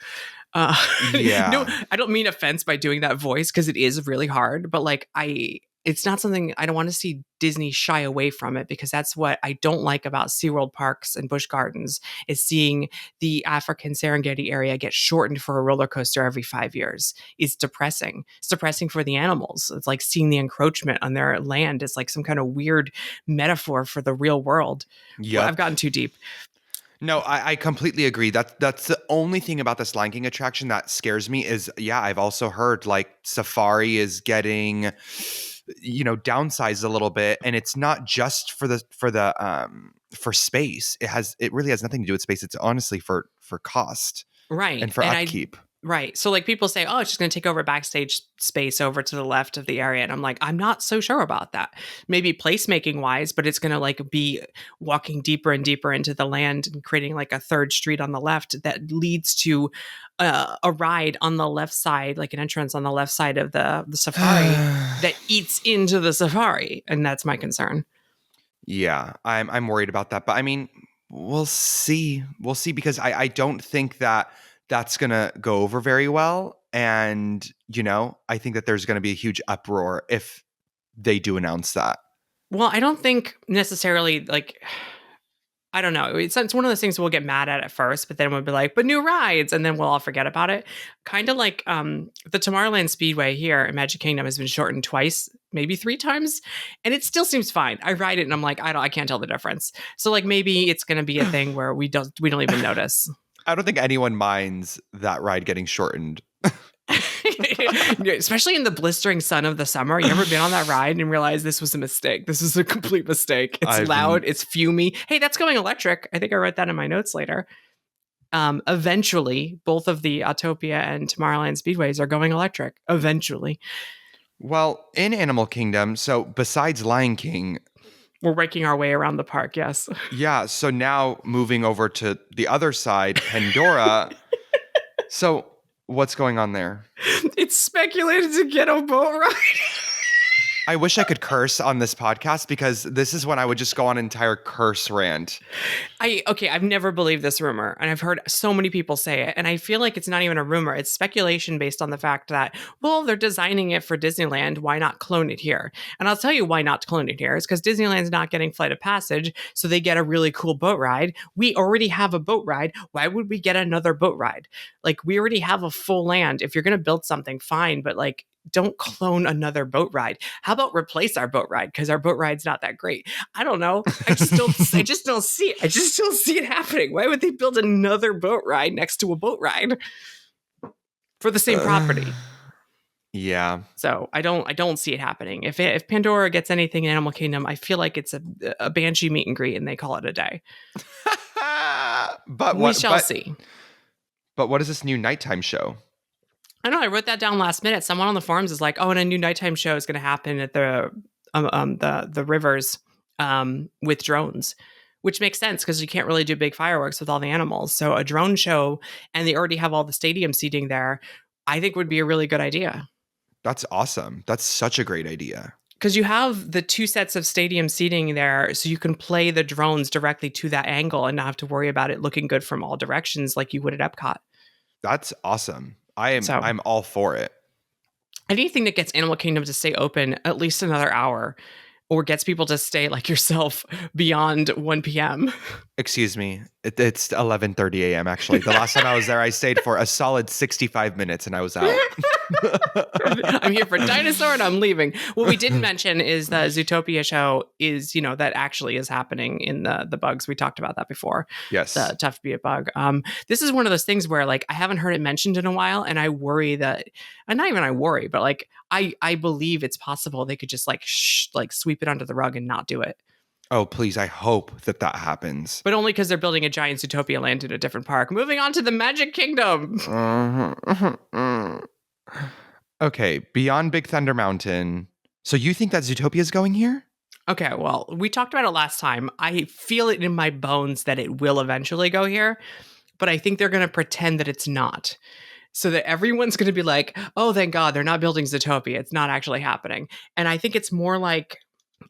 Uh, no, Yeah. I don't mean offense by doing that voice because it is really hard, but like it's not something I don't want to see Disney shy away from it, because that's what I don't like about SeaWorld parks and Busch Gardens is seeing the African Serengeti area get shortened for a roller coaster every 5 years. It's depressing. It's depressing for the animals. It's like seeing the encroachment on their land. It's like some kind of weird metaphor for the real world. Well, I've Yep. gotten too deep. No, I completely agree. That's the only thing about this Lion King attraction that scares me is, yeah, I've also heard like Safari is getting, downsized a little bit, and it's not just for space. It really has nothing to do with space. It's honestly for cost Right. and for upkeep. Right. So like people say, oh, it's just going to take over backstage space over to the left of the area. And I'm like, I'm not so sure about that. Maybe placemaking wise, but it's going to like be walking deeper and deeper into the land and creating like a third street on the left that leads to a ride on the left side, like an entrance on the left side of the safari that eats into the safari. And that's my concern. Yeah, I'm worried about that, but I mean, we'll see. We'll see, because I don't think that that's gonna go over very well, and I think that there's gonna be a huge uproar if they do announce that. Well, I don't think necessarily like I don't know. It's one of those things we'll get mad at first, but then we'll be like, but new rides, and then we'll all forget about it. Kind of like the Tomorrowland Speedway here in Magic Kingdom has been shortened twice, maybe 3 times, and it still seems fine. I ride it and I'm like, I can't tell the difference. So like maybe it's going to be a thing where we don't even notice. I don't think anyone minds that ride getting shortened. Especially in the blistering sun of the summer. You ever been on that ride and realize this was a mistake? This is a complete mistake. It's loud. It's fumey. Hey, that's going electric. I think I wrote that in my notes later. Eventually, both of the Autopia and Tomorrowland Speedways are going electric. Eventually. Well, in Animal Kingdom, so besides Lion King, we're working our way around the park, yes. Yeah, so now moving over to the other side, Pandora. So what's going on there? It's speculated to get a boat ride. I wish I could curse on this podcast, because this is when I would just go on an entire curse rant. I've never believed this rumor, and I've heard so many people say it, and I feel like it's not even a rumor. It's speculation based on the fact that, well, they're designing it for Disneyland. Why not clone it here? And I'll tell you why not clone it here. It's because Disneyland's not getting Flight of Passage, so they get a really cool boat ride. We already have a boat ride. Why would we get another boat ride? Like, we already have a full land. If you're going to build something, fine, but like, don't clone another boat ride. How about replace our boat ride? Because our boat ride's not that great. I don't know. I just don't see it. I just don't see it happening. Why would they build another boat ride next to a boat ride for the same property? Yeah. So I don't see it happening. If Pandora gets anything in Animal Kingdom, I feel like it's a Banshee meet and greet, and they call it a day. But we shall see. But what is this new nighttime show? I know. I wrote that down last minute. Someone on the forums is like, "Oh, and a new nighttime show is going to happen at the rivers with drones," which makes sense because you can't really do big fireworks with all the animals. So a drone show, and they already have all the stadium seating there, I think would be a really good idea. That's awesome. That's such a great idea. Because you have the 2 sets of stadium seating there, so you can play the drones directly to that angle and not have to worry about it looking good from all directions like you would at Epcot. That's awesome. I'm all for it. Anything that gets Animal Kingdom to stay open at least another hour, or gets people to stay like yourself beyond 1 p.m. Excuse me. It's 11:30 a.m. actually. The last time I was there, I stayed for a solid 65 minutes and I was out. I'm here for Dinosaur and I'm leaving. What we didn't mention is the Zootopia show is, that actually is happening in the bugs. We talked about that before. Yes. The Tough to Be a Bug. This is one of those things where like I haven't heard it mentioned in a while, and I worry that, and not even I worry, but like I believe it's possible they could just like sweep it under the rug and not do it. Oh, please. I hope that happens. But only because they're building a giant Zootopia land in a different park. Moving on to the Magic Kingdom. Okay, beyond Big Thunder Mountain. So you think that Zootopia is going here? Okay, well, we talked about it last time. I feel it in my bones that it will eventually go here, but I think they're going to pretend that it's not. so that everyone's going to be like, oh, thank God they're not building Zootopia. It's not actually happening. And I think it's more like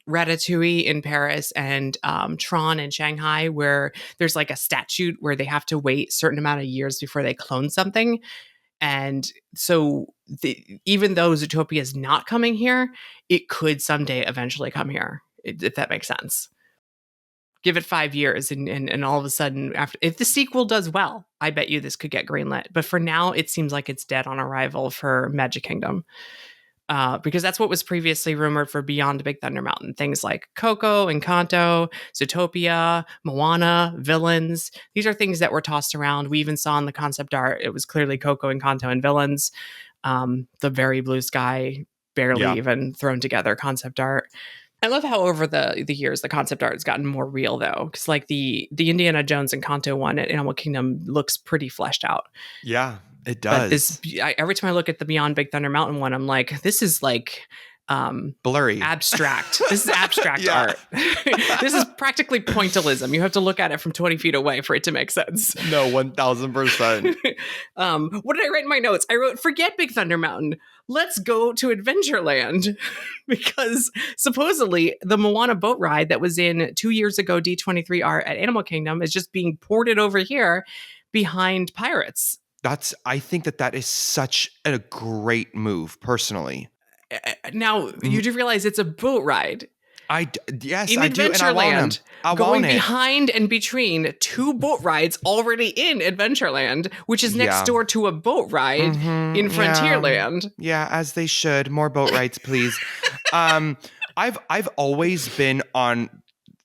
Ratatouille in Paris and Tron in Shanghai, where there's like a statute where they have to wait a certain amount of years before they clone something. And so even though Zootopia is not coming here, it could someday eventually come here, if that makes sense. Give it 5 years and all of a sudden, after, if the sequel does well, I bet you this could get greenlit. But for now, it seems like it's dead on arrival for Magic Kingdom. Because that's what was previously rumored for Beyond Big Thunder Mountain. Things like Coco, Encanto, Zootopia, Moana, Villains. These are things that were tossed around. We even saw in the concept art, it was clearly Coco, Encanto, and Villains. The very blue sky, barely even thrown together concept art. I love how over the years the concept art has gotten more real though, because like the Indiana Jones Encanto one at Animal Kingdom looks pretty fleshed out. Yeah, it does. But every time I look at the Beyond Big Thunder Mountain one, I'm like, this is like blurry, abstract. This is abstract art. This is practically pointillism. You have to look at it from 20 feet away for it to make sense. No, 1000%. What did I write in my notes? I wrote, forget Big Thunder Mountain. Let's go to Adventureland. Because supposedly the Moana boat ride that was in 2 years ago D23 art at Animal Kingdom is just being ported over here behind Pirates. I think that is such a great move, personally. Now, you do realize it's a boat ride. Yes, in I do, and I want him. Going behind and between two boat rides already in Adventureland, which is next door to a boat ride in Frontierland. Yeah, as they should. More boat rides, please. I've always been on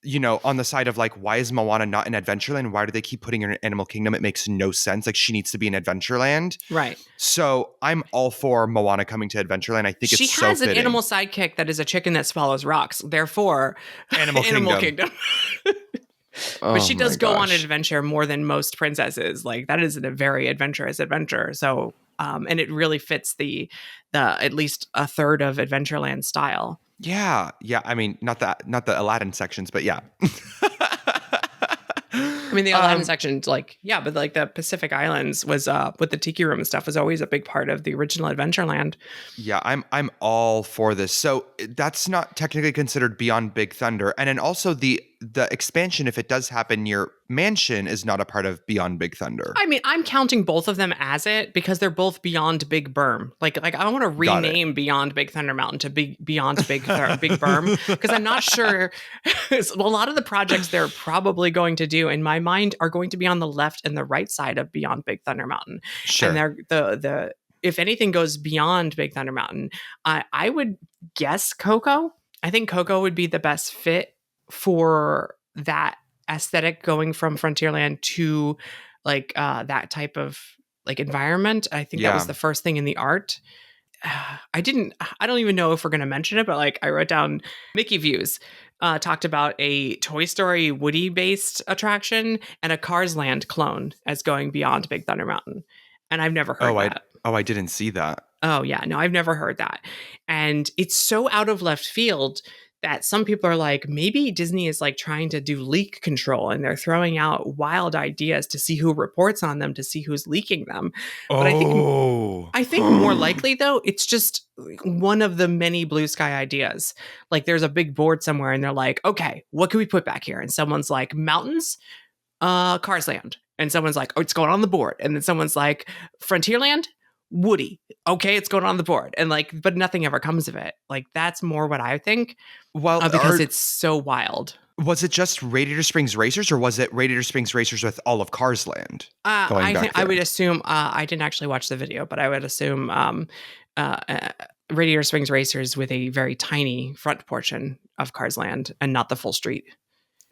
the side of like, why is Moana not in Adventureland? Why do they keep putting her in Animal Kingdom? It makes no sense. Like, she needs to be in Adventureland. Right. So I'm all for Moana coming to Adventureland. I think she it's so has fitting. An animal sidekick that is a chicken that swallows rocks. Therefore, Animal Kingdom. But she does go on an adventure more than most princesses. Like, that is a very adventurous adventure. So, and it really fits the at least a third of Adventureland style. Yeah. I mean, not the Aladdin sections, but yeah. I mean, the Aladdin sections, but like the Pacific Islands was with the Tiki Room and stuff was always a big part of the original Adventureland. Yeah, I'm all for this. So that's not technically considered Beyond Big Thunder, and then also the expansion, if it does happen near Mansion, is not a part of Beyond Big Thunder. I mean, I'm counting both of them as it because they're both Beyond Big Berm. Like I want to rename Beyond Big Thunder Mountain to Beyond Big Berm because I'm not sure. A lot of the projects they're probably going to do, in my mind, are going to be on the left and the right side of Beyond Big Thunder Mountain. Sure. And they're if anything goes beyond Big Thunder Mountain, I would guess Coco. I think Coco would be the best fit for that aesthetic, going from Frontierland to like that type of like environment. I think that was the first thing in the art. I don't even know if we're going to mention it, but like I wrote down Mickey Views talked about a Toy Story Woody based attraction and a Cars Land clone as going beyond Big Thunder Mountain. And I've never heard that. I didn't see that. Oh yeah, no, I've never heard that. And it's so out of left field that some people are like, maybe Disney is like trying to do leak control and they're throwing out wild ideas to see who reports on them, to see who's leaking them. But I think more likely though, it's just one of the many blue sky ideas. Like there's a big board somewhere and they're like, okay, what can we put back here? And someone's like, mountains, Cars Land. And someone's like, oh, it's going on the board. And then someone's like, Frontierland, Woody. Okay, it's going on the board. And like, but nothing ever comes of it. Like, that's more what I think. Well, because it's so wild. Was it just Radiator Springs Racers, or was it Radiator Springs Racers with all of Cars Land? I would assume, I didn't actually watch the video, but I would assume Radiator Springs Racers with a very tiny front portion of Cars Land and not the full street.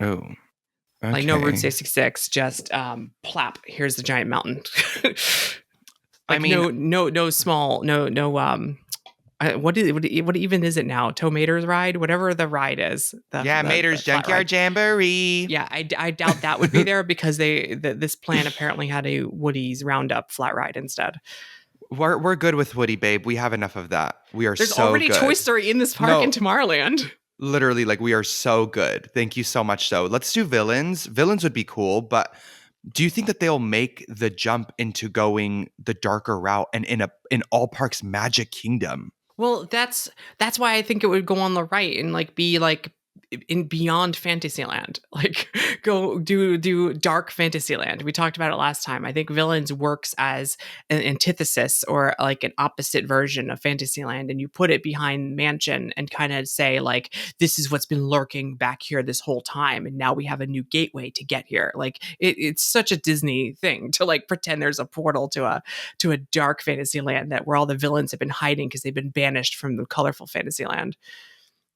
Oh. Okay. Like no Route 66, just plop, here's the giant mountain. Like, I mean, no small, what even is it now? Tow-Mater's ride, whatever the ride is. Mater's Junkyard Jamboree. Yeah, I doubt that would be there because this plan apparently had a Woody's Roundup flat ride instead. We're good with Woody, babe. We have enough of that. There's already Toy Story in this park in Tomorrowland. Literally, like, we are so good. Thank you so much. So let's do Villains. Villains would be cool, but Do you think that they'll make the jump into going the darker route and in all parks Magic Kingdom? Well, that's why I think it would go on the right and like be like in beyond Fantasyland. Like go do dark Fantasyland. We talked about it last time. I think Villains works as an antithesis or like an opposite version of Fantasyland, and you put it behind Mansion and kind of say like this is what's been lurking back here this whole time, and now we have a new gateway to get here. Like it's such a Disney thing to like pretend there's a portal to a dark Fantasyland that where all the villains have been hiding because they've been banished from the colorful Fantasyland.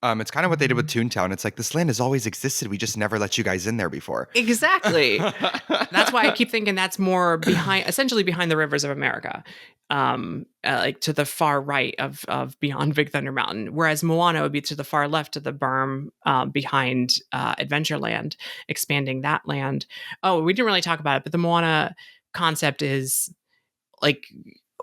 It's kind of what they did with Toontown. It's like this land has always existed. We just never let you guys in there before. Exactly. That's why I keep thinking that's more essentially behind the rivers of America, like to the far right of beyond Big Thunder Mountain. Whereas Moana would be to the far left of the berm behind Adventureland, expanding that land. Oh, we didn't really talk about it, but the Moana concept is like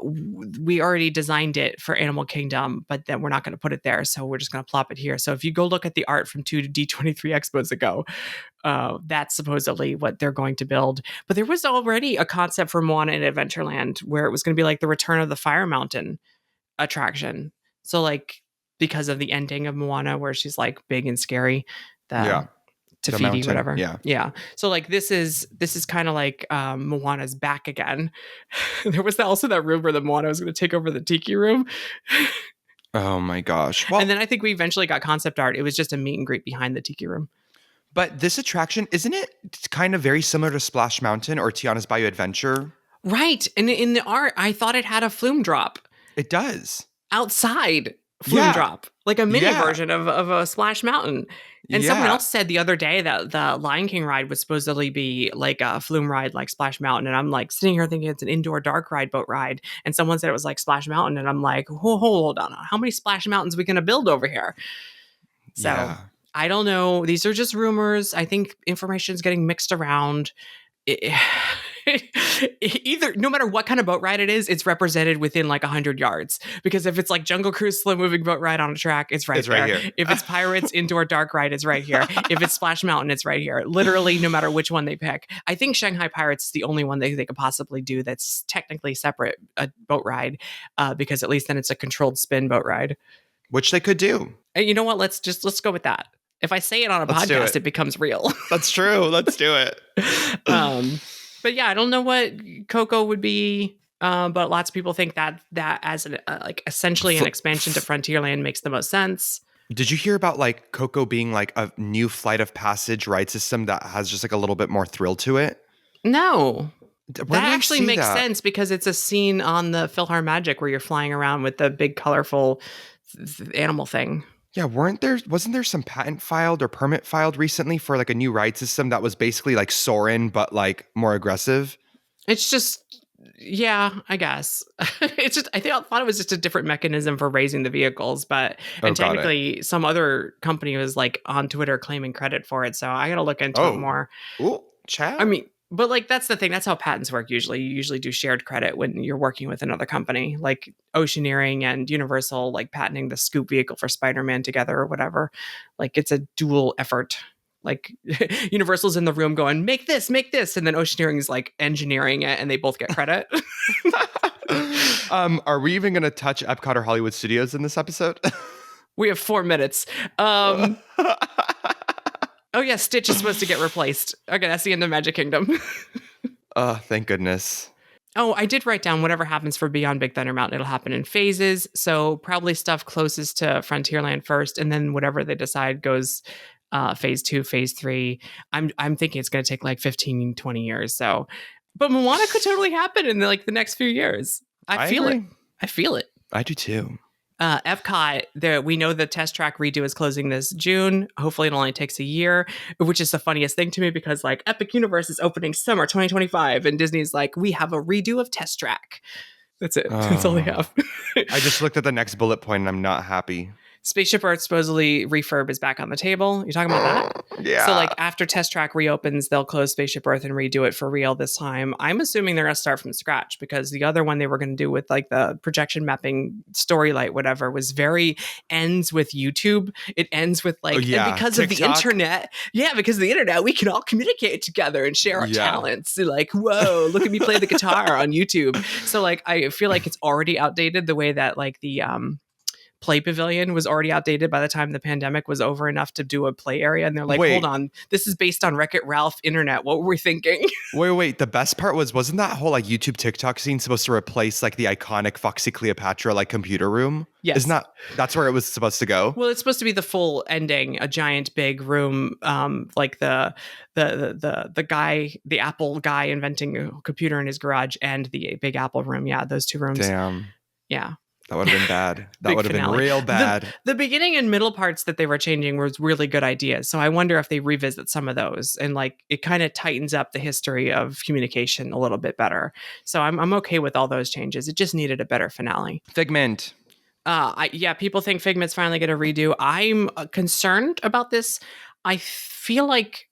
we already designed it for Animal Kingdom, but then we're not going to put it there. So we're just going to plop it here. So if you go look at the art from 2 D23 expos ago, that's supposedly what they're going to build. But there was already a concept for Moana in Adventureland where it was going to be like the Return of the Fire Mountain attraction. So like because of the ending of Moana where she's like big and scary, Te-Fiti, whatever. Yeah. So like this is kind of like Moana's back again. There was also that rumor that Moana was going to take over the Tiki Room. Oh my gosh. Well, and then I think we eventually got concept art. It was just a meet and greet behind the Tiki Room. But this attraction, isn't it kind of very similar to Splash Mountain or Tiana's Bayou Adventure? Right. And in the art, I thought it had a flume drop. It does. Outside flume drop. Like a mini version of a Splash Mountain. And someone else said the other day that the Lion King ride would supposedly be like a flume ride like Splash Mountain. And I'm like sitting here thinking it's an indoor dark ride boat ride. And someone said it was like Splash Mountain. And I'm like, hold on. How many Splash Mountains are we going to build over here? So I don't know. These are just rumors. I think information is getting mixed around. Either no matter what kind of boat ride it is, it's represented within like 100 yards. Because if it's like Jungle Cruise slow moving boat ride on a track, it's right here. If it's Pirates indoor dark ride, it's right here. If it's Splash Mountain, it's right here. Literally, no matter which one they pick. I think Shanghai Pirates is the only one they could possibly do that's technically separate a boat ride, because at least then it's a controlled spin boat ride, which they could do. And you know what? Let's go with that. If I say it on a podcast, it becomes real. That's true. Let's do it. But yeah, I don't know what Coco would be, but lots of people think that as an like essentially an expansion to Frontierland makes the most sense. Did you hear about like Coco being like a new Flight of Passage ride system that has just like a little bit more thrill to it? No. That actually makes sense because it's a scene on the PhilharMagic where you're flying around with the big colorful animal thing. Yeah, wasn't there some patent filed or permit filed recently for like a new ride system that was basically like Soarin' but like more aggressive? It's just, yeah, I guess. It's just, I thought it was just a different mechanism for raising the vehicles, but technically some other company was like on Twitter claiming credit for it, so I gotta look into it more. Ooh, chat. I mean, but like that's the thing. That's how patents work usually. You usually do shared credit when you're working with another company, like Oceaneering and Universal, like patenting the scoop vehicle for Spider-Man together or whatever. Like it's a dual effort. Like Universal's in the room going, make this, and then Oceaneering is like engineering it, and they both get credit. Are we even going to touch Epcot or Hollywood Studios in this episode? We have 4 minutes. Oh yeah, Stitch is supposed to get replaced. Okay, that's the end of Magic Kingdom. Thank goodness. Oh, I did write down whatever happens for Beyond Big Thunder Mountain, it'll happen in phases. So probably stuff closest to Frontierland first, and then whatever they decide goes phase 2, phase 3. I'm thinking it's going to take like 15, 20 years. So, but Moana could totally happen in the next few years. I feel it. I do too. Epcot, we know the test track redo is closing this June. Hopefully it only takes a year, which is the funniest thing to me because like Epic Universe is opening summer 2025 and Disney's like, we have a redo of test track. That's it. That's all they have. I just looked at the next bullet point and I'm not happy. Spaceship Earth supposedly refurb is back on the table. You talking about that? Yeah. So like after Test Track reopens, they'll close Spaceship Earth and redo it for real this time. I'm assuming they're going to start from scratch because the other one they were going to do with like the projection mapping storylight, whatever, was very ends with YouTube. It ends with like, and because of the internet. Yeah, because of the internet, we can all communicate together and share our talents. So like, whoa, look at me play the guitar on YouTube. So like, I feel like it's already outdated the way that like the, Play Pavilion was already outdated by the time the pandemic was over enough to do a play area. And they're like, hold on, this is based on Wreck-It Ralph internet. What were we thinking? Wait. The best part wasn't that whole like YouTube TikTok scene supposed to replace like the iconic Foxy Cleopatra like computer room? Yes. Isn't that's where it was supposed to go? Well, it's supposed to be the full ending, a giant big room, like the guy, the Apple guy inventing a computer in his garage and the Big Apple room. Yeah, those two rooms. Damn. Yeah. That would have been bad. That would have been real bad. The beginning and middle parts that they were changing was really good ideas. So I wonder if they revisit some of those and like it kind of tightens up the history of communication a little bit better. So I'm okay with all those changes. It just needed a better finale. Figment. People think Figment's finally going to redo. I'm concerned about this. I feel like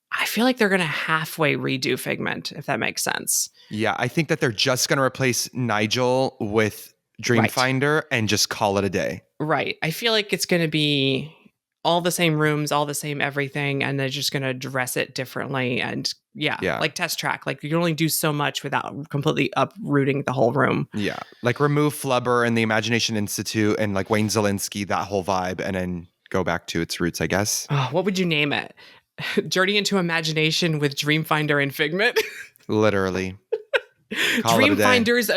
they're going to halfway redo Figment, if that makes sense. Yeah, I think that they're just going to replace Nigel with Dreamfinder and just call it a day. Right. I feel like it's going to be all the same rooms, all the same everything, and they're just going to dress it differently. And like Test Track, like you can only do so much without completely uprooting the whole room. Yeah. Like remove Flubber and the Imagination Institute and like Wayne Zielinski, that whole vibe, and then go back to its roots, I guess. Oh, what would you name it? Journey into Imagination with Dreamfinder and Figment? Literally. Dreamfinder's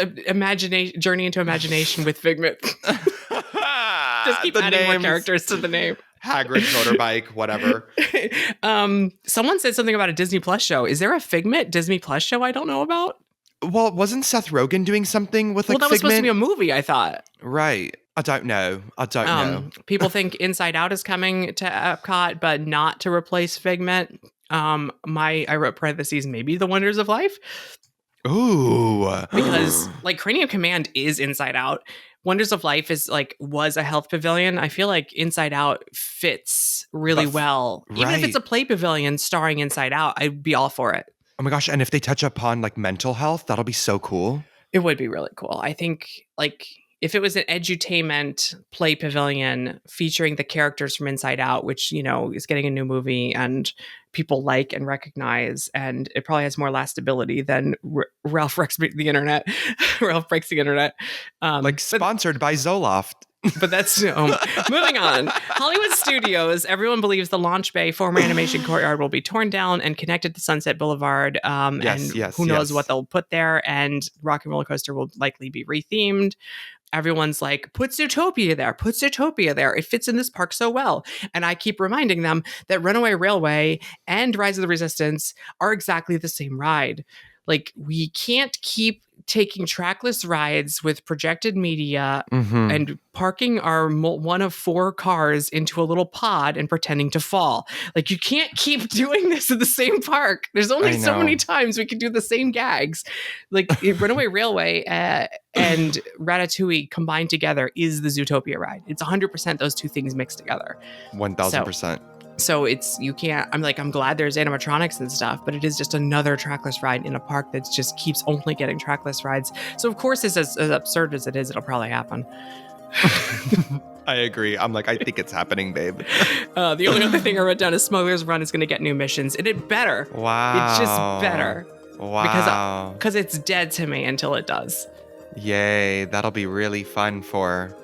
Journey into Imagination with Figment. Just keep adding more characters to the name. Hagrid's motorbike, whatever. Someone said something about a Disney Plus show. Is there a Figment Disney Plus show I don't know about? Well, wasn't Seth Rogen doing something with like Figment? Well, that was supposed to be a movie, I thought. Right. I don't know. People think Inside Out is coming to Epcot, but not to replace Figment. I wrote parentheses, maybe The Wonders of Life. Ooh. Because like Cranium Command is Inside Out. Wonders of Life was a health pavilion. I feel like Inside Out fits really well. Even if it's a play pavilion starring Inside Out, I'd be all for it. Oh my gosh. And if they touch upon like mental health, that'll be so cool. It would be really cool. I think like if it was an edutainment play pavilion featuring the characters from Inside Out, which, you know, is getting a new movie and people like and recognize, and it probably has more lastability than Ralph Breaks the Internet. Ralph Breaks the Internet. Sponsored by Zoloft. But that's moving on. Hollywood Studios. Everyone believes the launch bay, former animation courtyard, will be torn down and connected to Sunset Boulevard. Who knows what they'll put there. And Rock and Roller Coaster will likely be rethemed. Everyone's like, put Zootopia there. Put Zootopia there. It fits in this park so well. And I keep reminding them that Runaway Railway and Rise of the Resistance are exactly the same ride. Like, we can't keep taking trackless rides with projected media and parking our one of 4 cars into a little pod and pretending to fall. Like, you can't keep doing this in the same park. There's only so many times we can do the same gags. Like, Runaway Railway and Ratatouille combined together is the Zootopia ride. It's 100% those two things mixed together. 1000%. So I'm glad there's animatronics and stuff, but it is just another trackless ride in a park that just keeps only getting trackless rides. So of course, it's as absurd as it is, it'll probably happen. I agree. I'm like, I think it's happening, babe. The only other thing I wrote down is Smuggler's Run is going to get new missions, and it better. Wow. It's just better. Wow. Because it's dead to me until it does. Yay. That'll be really fun for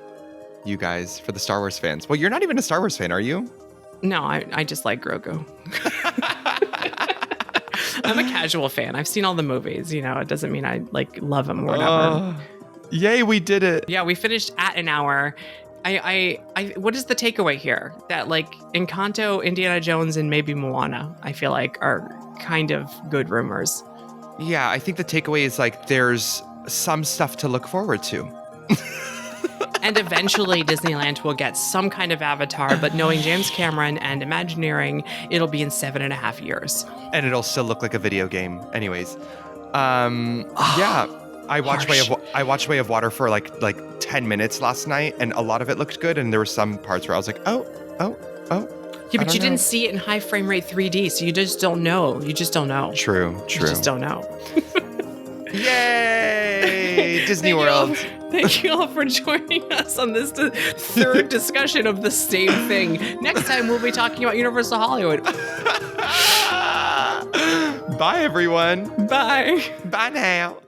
you guys, for the Star Wars fans. Well, you're not even a Star Wars fan, are you? No, I just like Grogu. I'm a casual fan. I've seen all the movies. You know, it doesn't mean I love them or whatever. Yay, we did it. Yeah, we finished at an hour. I what is the takeaway here? That Encanto, Indiana Jones, and maybe Moana, I feel like are kind of good rumors. Yeah, I think the takeaway is there's some stuff to look forward to. And eventually Disneyland will get some kind of Avatar, but knowing James Cameron and Imagineering, it'll be in 7.5 years. And it'll still look like a video game. Anyways. Yeah. I watched Way of Water for 10 10 minutes last night, and a lot of it looked good. And there were some parts where I was like, oh. Yeah, but you didn't see it in high frame rate 3D, so you just don't know. You just don't know. True. You just don't know. Yay! Disney World. Thank you all for joining us on this third discussion of the same thing. Next time, we'll be talking about Universal Hollywood. Bye, everyone. Bye. Bye now.